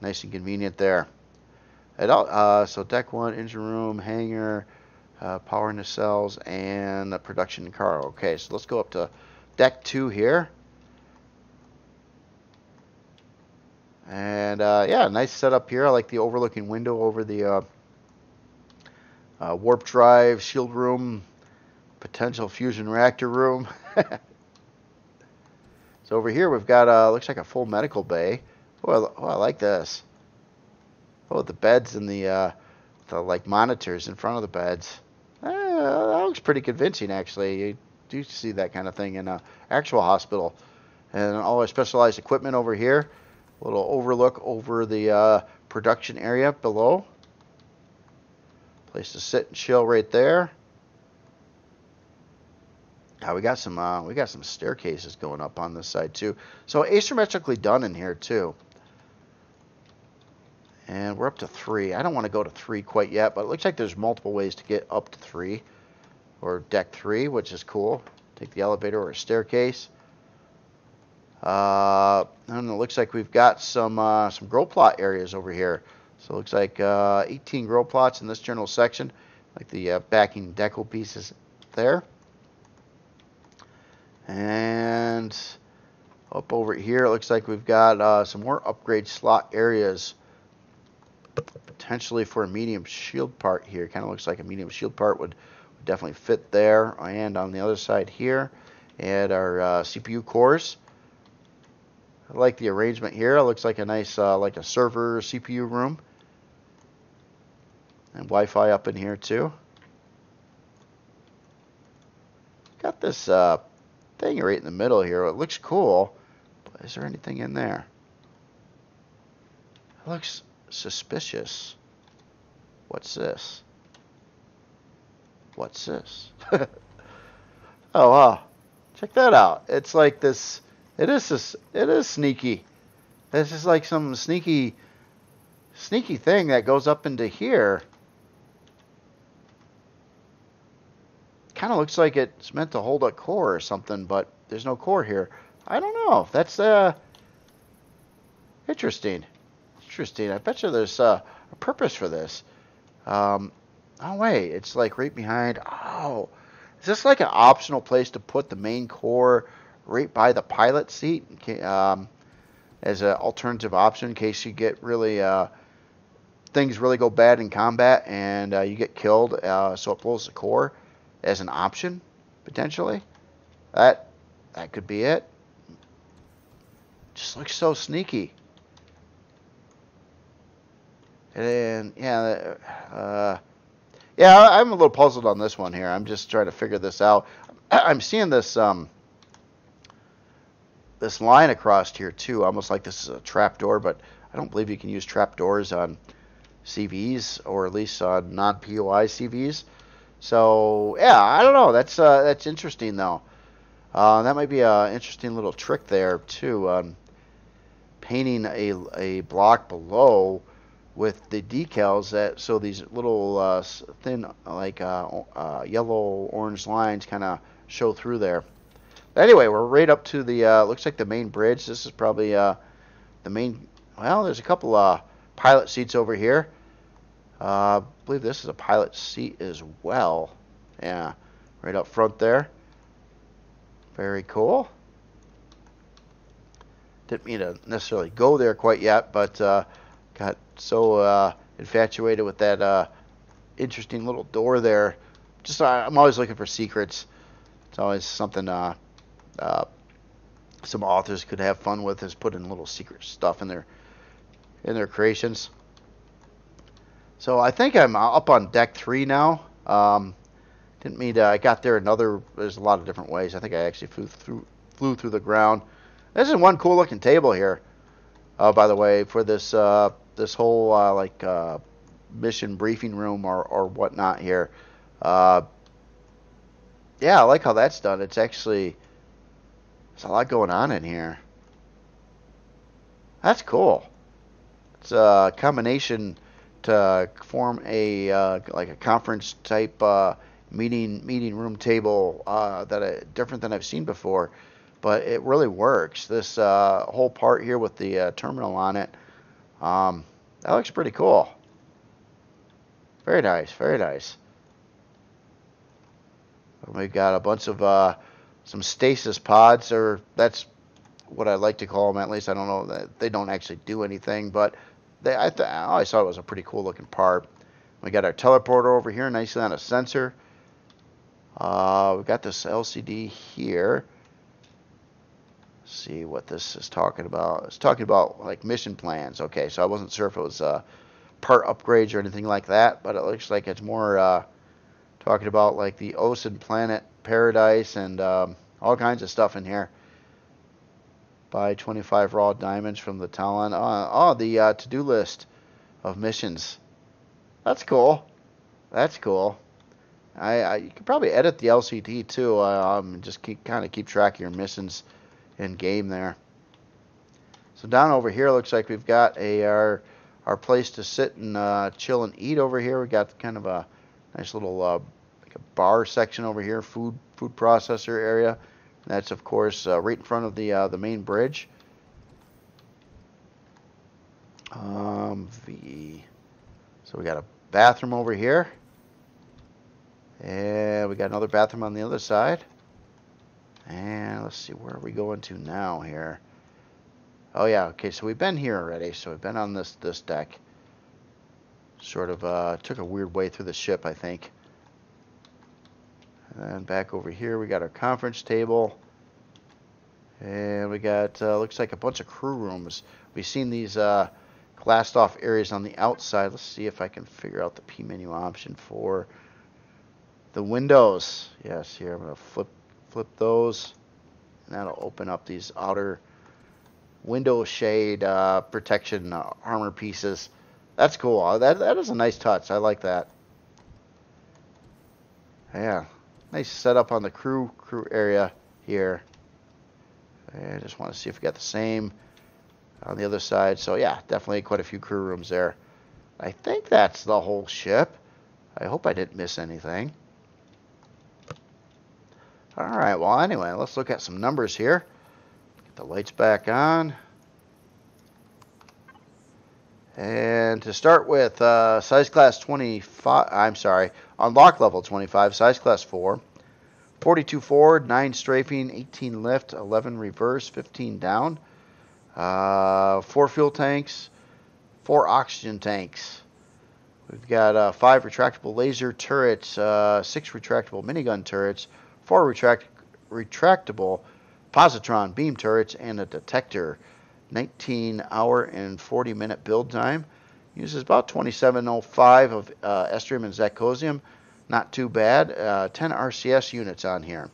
Nice and convenient there. So deck 1, engine room, hangar, power nacelles, and the production car. Okay, so let's go up to deck 2 here. And yeah, nice setup here. I like the overlooking window over the warp drive, shield room, potential fusion reactor room. So over here we've got looks like a full medical bay. Oh, I like this. Oh, the beds and the like monitors in front of the beds. That looks pretty convincing, actually. You do see that kind of thing in an actual hospital. And all our specialized equipment over here. A little overlook over the production area below. Place to sit and chill right there. We got some staircases going up on this side too. So asymmetrically done in here too. And we're up to 3. I don't want to go to 3 quite yet, but it looks like there's multiple ways to get up to 3. Or deck 3, which is cool. Take the elevator or a staircase. And it looks like we've got some grow plot areas over here. So it looks like 18 grow plots in this general section. Like the backing deco pieces there. And up over here, it looks like we've got some more upgrade slot areas. Potentially for a medium shield part here. Kind of looks like a medium shield part would definitely fit there. And on the other side here, add our CPU cores. I like the arrangement here. It looks like a nice, like a server CPU room. And Wi-Fi up in here too. Got this thing right in the middle here. It looks cool. But is there anything in there? It looks suspicious. What's this? What's this? Oh wow. Check that out. It's like this. It is sneaky. This is like some sneaky thing that goes up into here. Kind of looks like it's meant to hold a core or something, but there's no core here. I don't know. That's interesting. Interesting. I bet you there's a purpose for this. Oh wait, it's like right behind. Oh, is this like an optional place to put the main core right by the pilot seat, as an alternative option in case you get really things really go bad in combat and you get killed, so it blows the core as an option potentially. That could be it. Just looks so sneaky. And yeah, I'm a little puzzled on this one here. I'm just trying to figure this out. I'm seeing this this line across here too, almost like this is a trapdoor, but I don't believe you can use trapdoors on CVs, or at least on non-POI CVs. So yeah, I don't know. That's interesting though. That might be an interesting little trick there too. Painting a block below with the decals so these little thin like yellow orange lines kind of show through there. Anyway, we're right up to the looks like the main bridge. This is probably the main. Well, there's a couple pilot seats over here. I believe this is a pilot seat as well. Yeah, right up front there. Very cool. Didn't mean to necessarily go there quite yet, but got so infatuated with that interesting little door there. Just I'm always looking for secrets. It's always something some authors could have fun with, is putting little secret stuff in their creations. So I think I'm up on deck 3 now. Didn't mean to. I got there there's a lot of different ways. I think I actually flew through the ground. This is one cool looking table here. By the way, for this this whole like mission briefing room or whatnot here. Yeah, I like how that's done. It's actually, there's a lot going on in here. That's cool. It's a combination to form a like a conference type meeting room table different than I've seen before, but it really works. This whole part here with the terminal on it, that looks pretty cool. Very nice, very nice. We've got a bunch of some stasis pods, or that's what I like to call them. At least I don't know that they don't actually do anything, but I always thought it was a pretty cool looking part. We got our teleporter over here, nicely on a sensor. We've got this LCD here. Let's see what this is talking about. It's talking about like mission plans. Okay, so I wasn't sure if it was part upgrades or anything like that, but it looks like it's more talking about like the Ocean Planet Paradise and all kinds of stuff in here. Buy 25 raw diamonds from the Talon. The to-do list of missions. That's cool. That's cool. You could probably edit the LCD too. Just kind of keep track of your missions in game there. So down over here, looks like we've got our place to sit and chill and eat over here. We got kind of a nice little like a bar section over here, food processor area. That's of course right in front of the main bridge. So we got a bathroom over here, and we got another bathroom on the other side. And let's see, where are we going to now here? Oh yeah, okay, so we've been here already. So we've been on this deck. Sort of took a weird way through the ship, I think. And back over here, we got our conference table. And we got, looks like a bunch of crew rooms. We've seen these glassed off areas on the outside. Let's see if I can figure out the P menu option for the windows. Yes, here I'm going to flip those. And that'll open up these outer window shade protection armor pieces. That's cool. That is a nice touch. I like that. Yeah, nice setup on the crew area here. I just want to see if we got the same on the other side. So yeah, definitely quite a few crew rooms there. I think that's the whole ship. I hope I didn't miss anything. All right, well anyway, let's look at some numbers here. Get the lights back on. And to start with, size class 25, I'm sorry, unlock level 25, size class 4, 42 forward, 9 strafing, 18 lift, 11 reverse, 15 down, 4 fuel tanks, 4 oxygen tanks. We've got 5 retractable laser turrets, 6 retractable minigun turrets, 4 retractable positron beam turrets, and a detector. 19-hour and 40-minute build time. Uses about 2705 of estrium and zirconium. Not too bad. 10 RCS units on here.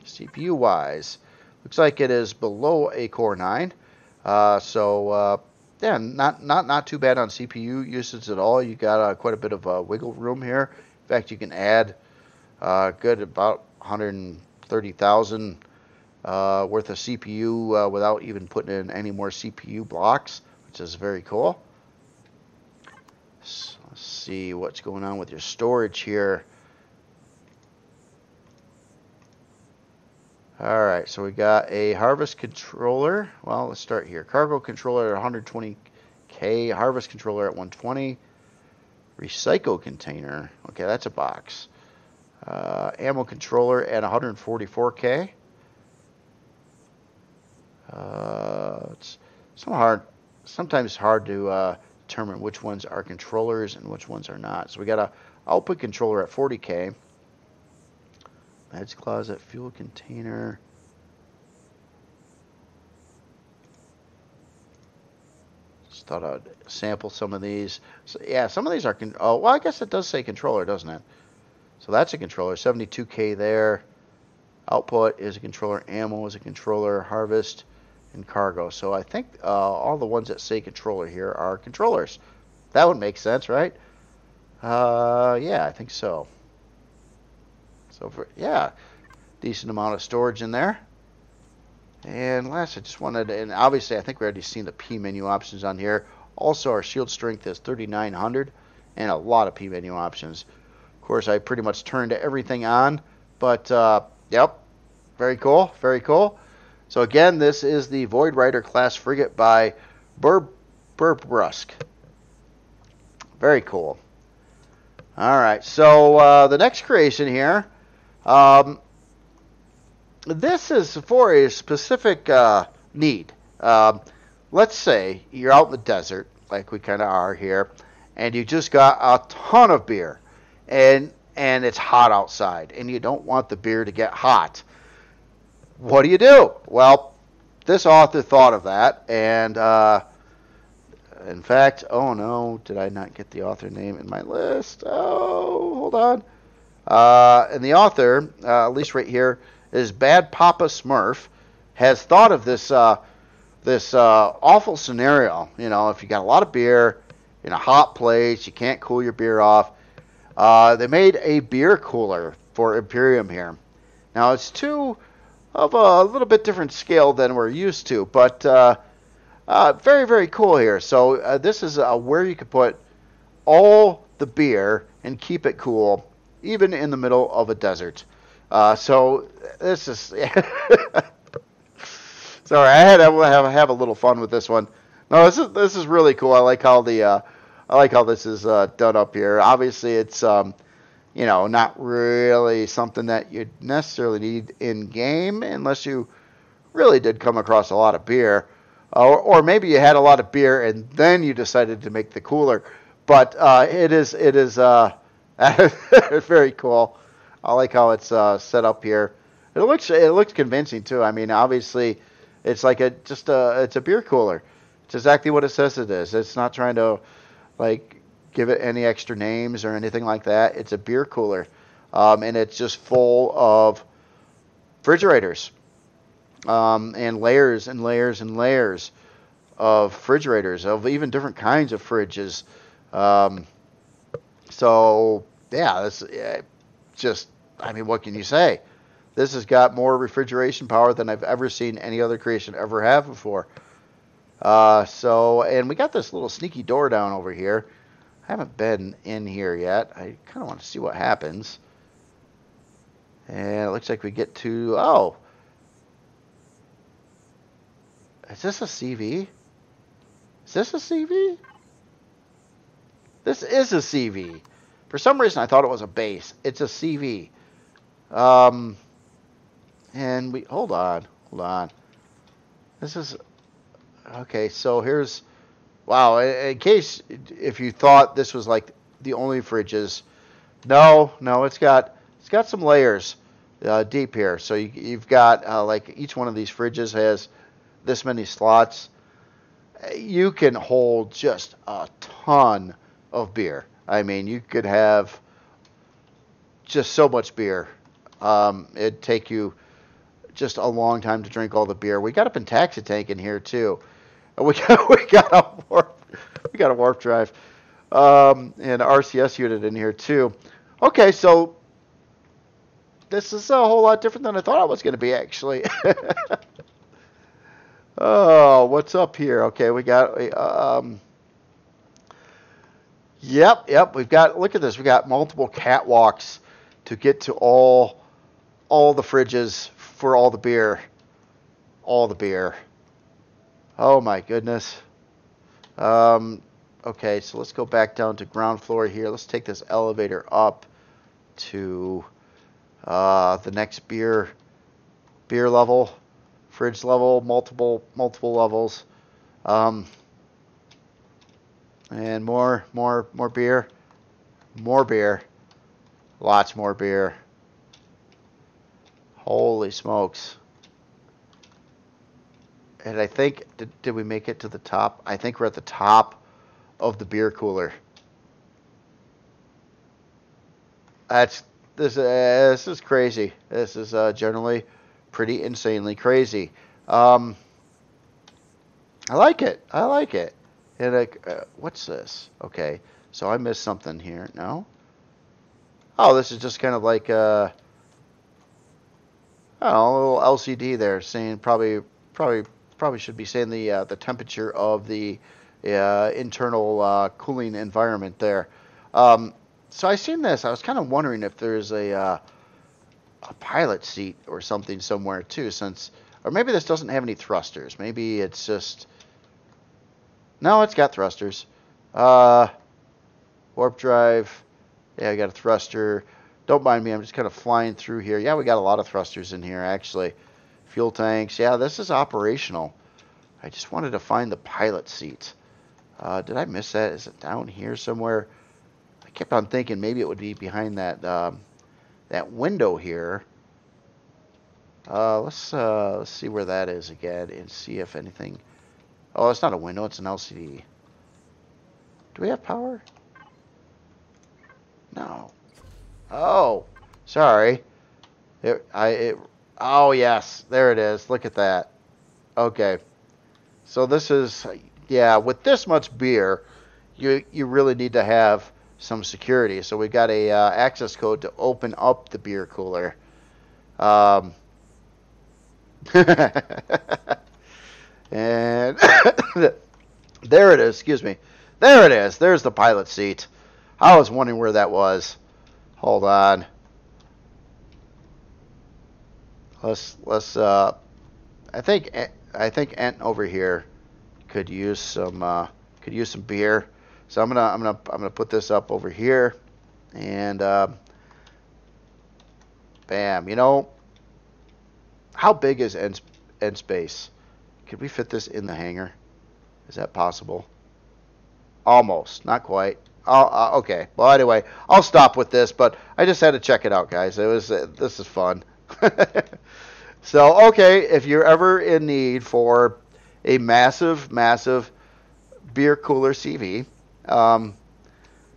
CPU-wise, looks like it is below a Core 9. Yeah, not too bad on CPU usage at all. You got quite a bit of wiggle room here. In fact, you can add good about 130,000 worth of CPU without even putting in any more CPU blocks, which is very cool. So let's see what's going on with your storage here. Alright, so we got a harvest controller. Well, let's start here. Cargo controller at 120K, harvest controller at 120. Recycle container, okay, that's a box. Ammo controller at 144K. It's sometimes hard to determine which ones are controllers and which ones are not. So we got a output controller at 40K. Meds closet, fuel container. Just thought I'd sample some of these. So yeah, some of these are oh well, I guess it does say controller, doesn't it? So that's a controller, 72K there. Output is a controller, ammo is a controller, harvest, and cargo. So I think all the ones that say controller here are controllers. That would make sense, right? Yeah, I think so. So yeah, decent amount of storage in there. And last, I just wanted to, and obviously I think we already seen the P menu options on here. Also, our shield strength is 3,900, and a lot of P menu options. Of course, I pretty much turned everything on, but yep, very cool, very cool. So again, this is the Void Rider class frigate by Burbrusk. Very cool. All right, so the next creation here, this is for a specific need. Let's say you're out in the desert, like we kind of are here, and you just got a ton of beer, and it's hot outside, and you don't want the beer to get hot. What do? Well, this author thought of that, and in fact, oh no, did I not get the author name in my list? Oh, hold on. And the author, at least right here, is Bad Papa Smurf, has thought of this awful scenario. You know, if you got a lot of beer in a hot place. You can't cool your beer off. They made a beer cooler for Empyrion here. Now, it's two of a little bit different scale than we're used to, but very, very cool here. So this is where you could put all the beer and keep it cool, even in the middle of a desert. So this is... Sorry, I had to have a little fun with this one. No, this is really cool. I like how this is done up here. Obviously, it's not really something that you necessarily need in game unless you really did come across a lot of beer, or maybe you had a lot of beer and then you decided to make the cooler. But it is very cool. I like how it's set up here. It looks convincing too. I mean, obviously, it's like it's a beer cooler. It's exactly what it says it is. It's not trying to like give it any extra names or anything like that. It's a beer cooler, and it's just full of refrigerators, and layers and layers and layers of refrigerators, of even different kinds of fridges. So yeah, this just, I mean, what can you say? This has got more refrigeration power than I've ever seen any other creation ever have before. And we got this little sneaky door down over here. I haven't been in here yet. I kind of want to see what happens. And it looks like we get to, oh. Is this a CV? Is this a CV? This is a CV. For some reason, I thought it was a base. It's a CV. And we, hold on. This is, okay, so here's, wow, in case, if you thought this was like the only fridges, no, it's got some layers deep here. So you've got, like, each one of these fridges has this many slots. You can hold just a ton of beer. I mean, you could have just so much beer. It'd take you just a long time to drink all the beer. We got a Pentaxi tank in here too. We got a warp drive, and an RCS unit in here too. Okay, so this is a whole lot different than I thought it was going to be, actually. Oh, what's up here? Okay, we got Yep. We've got, look at this. We got multiple catwalks to get to all the fridges for all the beer. Oh my goodness. Okay, so let's go back down to ground floor here. Let's take this elevator up to the next beer level, fridge level, multiple levels. And more beer. Lots more beer. Holy smokes. And I think, did we make it to the top? I think we're at the top of the beer cooler. This is crazy. This is generally pretty insanely crazy. I like it. And what's this? Okay, so I missed something here. No? Oh, this is just kind of like I don't know, a little LCD there saying probably should be saying the temperature of the internal cooling environment there. So I seen this. I was kind of wondering if there's a pilot seat or something somewhere too, or maybe this doesn't have any thrusters. Maybe it's just, no, it's got thrusters. Warp drive. Yeah, I got a thruster. Don't mind me, I'm just kind of flying through here. Yeah, we got a lot of thrusters in here, actually. Fuel tanks. Yeah, this is operational. I just wanted to find the pilot seat. Did I miss that? Is it down here somewhere? I kept on thinking maybe it would be behind that that window here. Let's see where that is again and see if anything... Oh, it's not a window, it's an LCD. Do we have power? No. Oh, sorry. Oh, yes, there it is. Look at that. Okay. So this is, yeah, with this much beer, you really need to have some security. So we got a access code to open up the beer cooler. Um, and there it is. Excuse me. There it is. There's the pilot seat. I was wondering where that was. Hold on. Let's. I think Ent over here could use some beer. So I'm gonna put this up over here, and bam. You know, how big is End space? Could we fit this in the hangar? Is that possible? Almost, not quite. Okay. Well, anyway, I'll stop with this, but I just had to check it out, guys. This is fun. So, okay, if you're ever in need for a massive, massive beer cooler CV, um,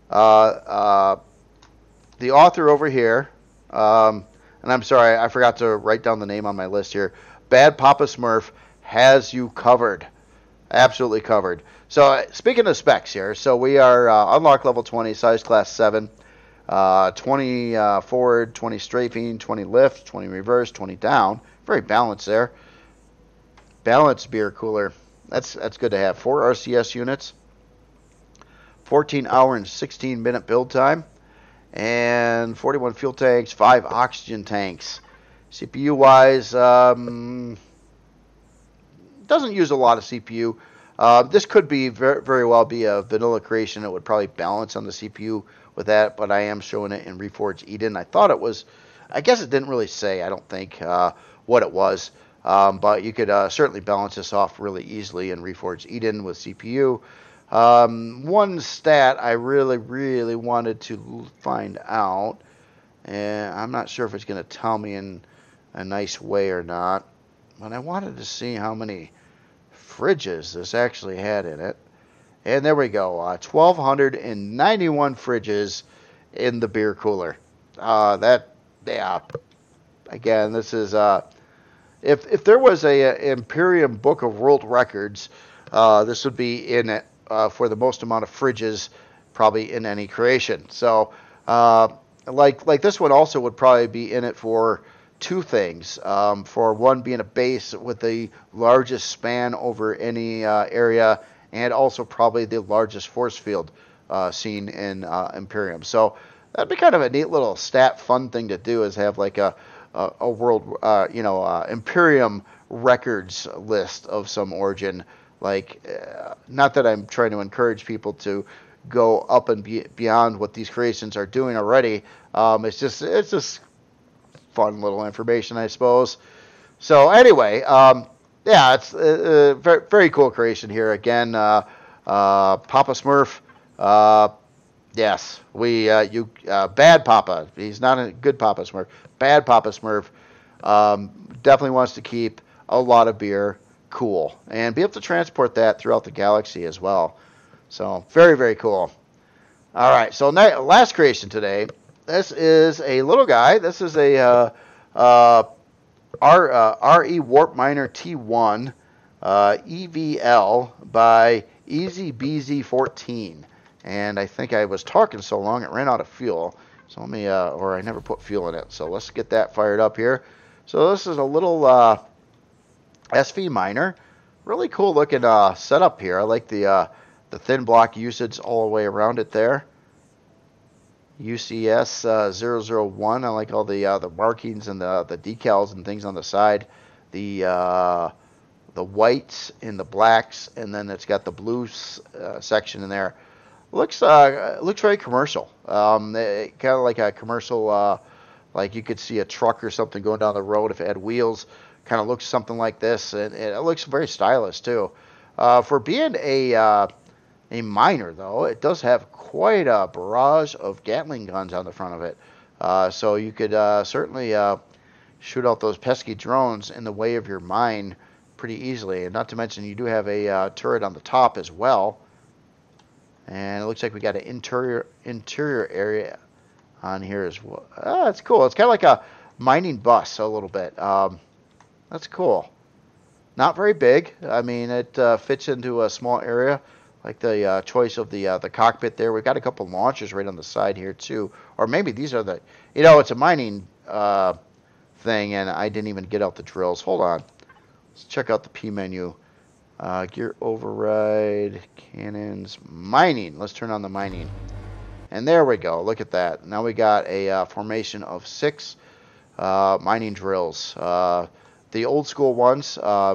the author over here, and I'm sorry, I forgot to write down the name on my list here. Bad Papa Smurf has you covered. Absolutely covered. So speaking of specs here, so we are unlock level 20, size class 7, 20 forward, 20 strafing, 20 lift, 20 reverse, 20 down. Very balanced there. Balanced beer cooler. That's good to have. 4 RCS units, 14 hour and 16 minute build time, and 41 fuel tanks, 5 oxygen tanks. CPU wise, doesn't use a lot of CPU. This could be very well be a vanilla creation. It would probably balance on the CPU with that, but I am showing it in Reforged Eden. I thought it was, I guess it didn't really say, I don't think, what it was. But you could certainly balance this off really easily in Reforged Eden with CPU. One stat I really wanted to find out, and I'm not sure if it's going to tell me in a nice way or not, but I wanted to see how many fridges this actually had in it. And there we go, 1,291 fridges in the beer cooler. Yeah, again, this is, if there was a Empyrion Book of World Records, this would be in it for the most amount of fridges probably in any creation. So, like this one also would probably be in it for two things. For one, being a base with the largest span over any area, and also probably the largest force field seen in Empyrion. So that'd be kind of a neat little stat fun thing to do, is have like a world, Empyrion records list of some origin. Like, not that I'm trying to encourage people to go up and beyond what these creations are doing already. It's just fun little information, I suppose. So anyway, yeah, it's a very, very cool creation here. Again, Papa Smurf. Yes, bad Papa. He's not a good Papa Smurf. Bad Papa Smurf definitely wants to keep a lot of beer cool and be able to transport that throughout the galaxy as well. So very, very cool. All right, so last creation today. This is a little guy. This is a RE Warp Miner T1 EVL by Easy Beezy 14. And I think I was talking so long it ran out of fuel. So let me, or I never put fuel in it. So let's get that fired up here. So this is a little SV miner. Really cool looking setup here. I like the thin block usage all the way around it there. UCS 001. I like all the markings and the decals and things on the side. The whites and the blacks, and then it's got the blue section in there. Looks very commercial. Kind of like a commercial, like you could see a truck or something going down the road if it had wheels. Kind of looks something like this, and it looks very stylish too. For being a miner, though, it does have quite a barrage of Gatling guns on the front of it. So you could certainly shoot out those pesky drones in the way of your mine pretty easily. And not to mention, you do have a turret on the top as well. And it looks like we got an interior area on here as well. That's cool. It's kind of like a mining bus a little bit. That's cool. Not very big. I mean, it fits into a small area. Like the choice of the cockpit there. We've got a couple launchers right on the side here too. Or maybe these are the, it's a mining thing, and I didn't even get out the drills. Hold on. Let's check out the P menu. Gear override, cannons, mining. Let's turn on the mining. And there we go. Look at that. Now we got a formation of 6 mining drills. The old school ones, I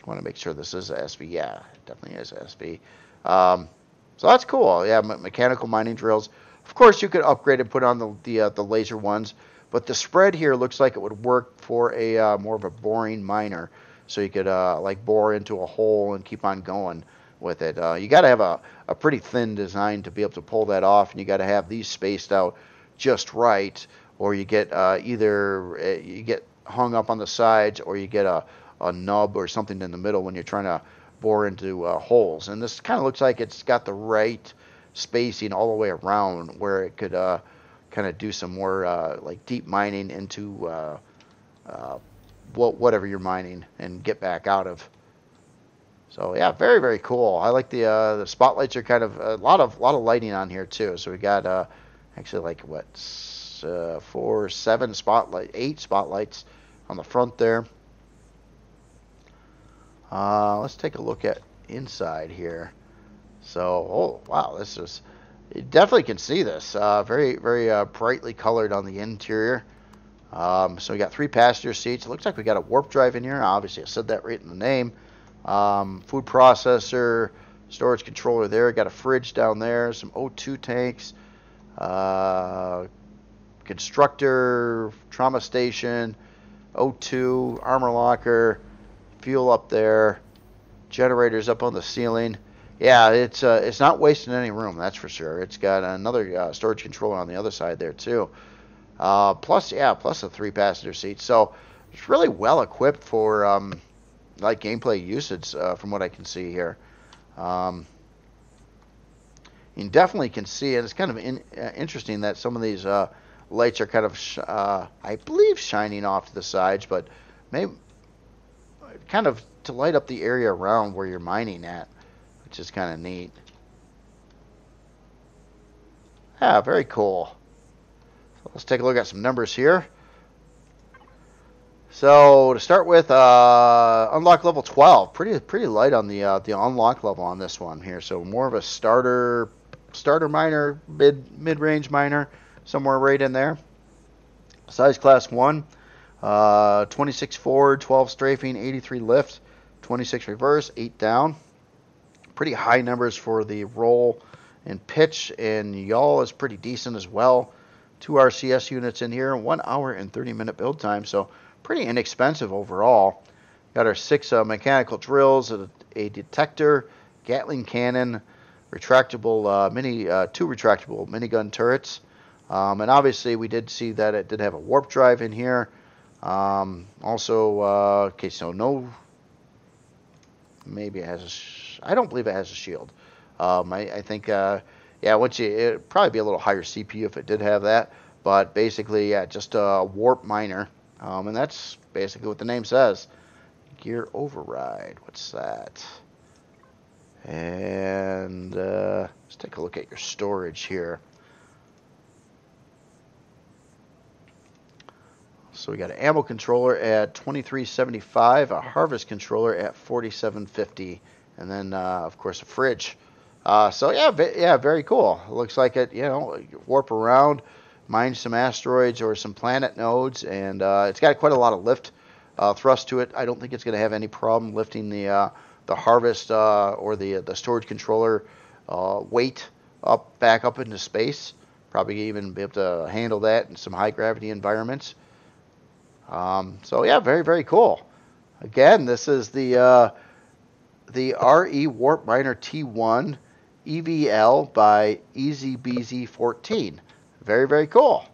want to make sure this is a SV. Yeah, it definitely is a SV. So that's cool. Yeah, mechanical mining drills. Of course, you could upgrade and put on the laser ones, but the spread here looks like it would work for a more of a boring miner. So you could like bore into a hole and keep on going with it. You got to have a pretty thin design to be able to pull that off, and you got to have these spaced out just right, or you get either you get hung up on the sides, or you get a nub or something in the middle when you're trying to bore into holes. And this kind of looks like it's got the right spacing all the way around, where it could kind of do some more like deep mining into whatever you're mining and get back out of. So yeah, very, very cool. I like the spotlights are kind of a lot of lighting on here too. So we got actually like what 4, 7 spotlight, 8 spotlights on the front there. Let's take a look at inside here. So oh wow, this is, you definitely can see this. Very, very brightly colored on the interior. So we got 3 passenger seats. It looks like we got a warp drive in here. Obviously, I said that right in the name. Food processor, storage controller there. Got a fridge down there, some O2 tanks, constructor, trauma station, O2, armor locker, fuel up there, generators up on the ceiling. Yeah, it's not wasting any room, that's for sure. It's got another storage controller on the other side there too. Plus the 3 passenger seats. So it's really well equipped for like gameplay usage from what I can see here. You definitely can see it. It's kind of interesting that some of these lights are kind of, I believe, shining off to the sides, but maybe kind of to light up the area around where you're mining at, which is kind of neat. Yeah, very cool. So let's take a look at some numbers here. So to start with, unlock level 12, pretty light on the unlock level on this one here. So more of a starter miner, mid-range miner, somewhere right in there. Size class 1, 26 forward, 12 strafing, 83 lift, 26 reverse, 8 down. Pretty high numbers for the roll and pitch, and yaw is pretty decent as well. 2 RCS units in here, 1 hour and 30-minute build time, so pretty inexpensive overall. Got our 6 mechanical drills, a detector, Gatling cannon, retractable 2 retractable minigun turrets, and obviously we did see that it did have a warp drive in here. Also, okay, so no, maybe it has I don't believe it has a shield. I think yeah, it'd probably be a little higher CPU if it did have that, but basically, yeah, just a warp miner. And that's basically what the name says. Gear override. What's that? And let's take a look at your storage here. So we got an ammo controller at 2375, a harvest controller at 4750, and then of course a fridge. So yeah, very cool. It looks like it, warp around, mine some asteroids or some planet nodes, and it's got quite a lot of lift thrust to it. I don't think it's going to have any problem lifting the harvest or the storage controller weight back up into space. Probably even be able to handle that in some high gravity environments. So yeah, very, very cool. Again, this is the RE Warp Miner T1 EVL by EasyBZ14. Very, very cool.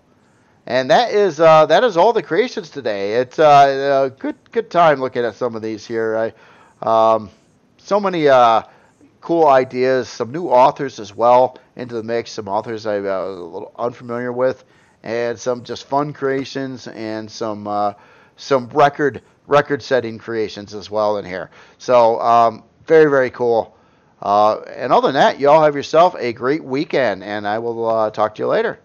And that is all the creations today. It's a good time looking at some of these here. So many cool ideas, some new authors as well into the mix. Some authors I'm a little unfamiliar with, and some just fun creations, and some record-setting creations as well in here. So very, very cool. And other than that, you all have yourself a great weekend, and I will talk to you later.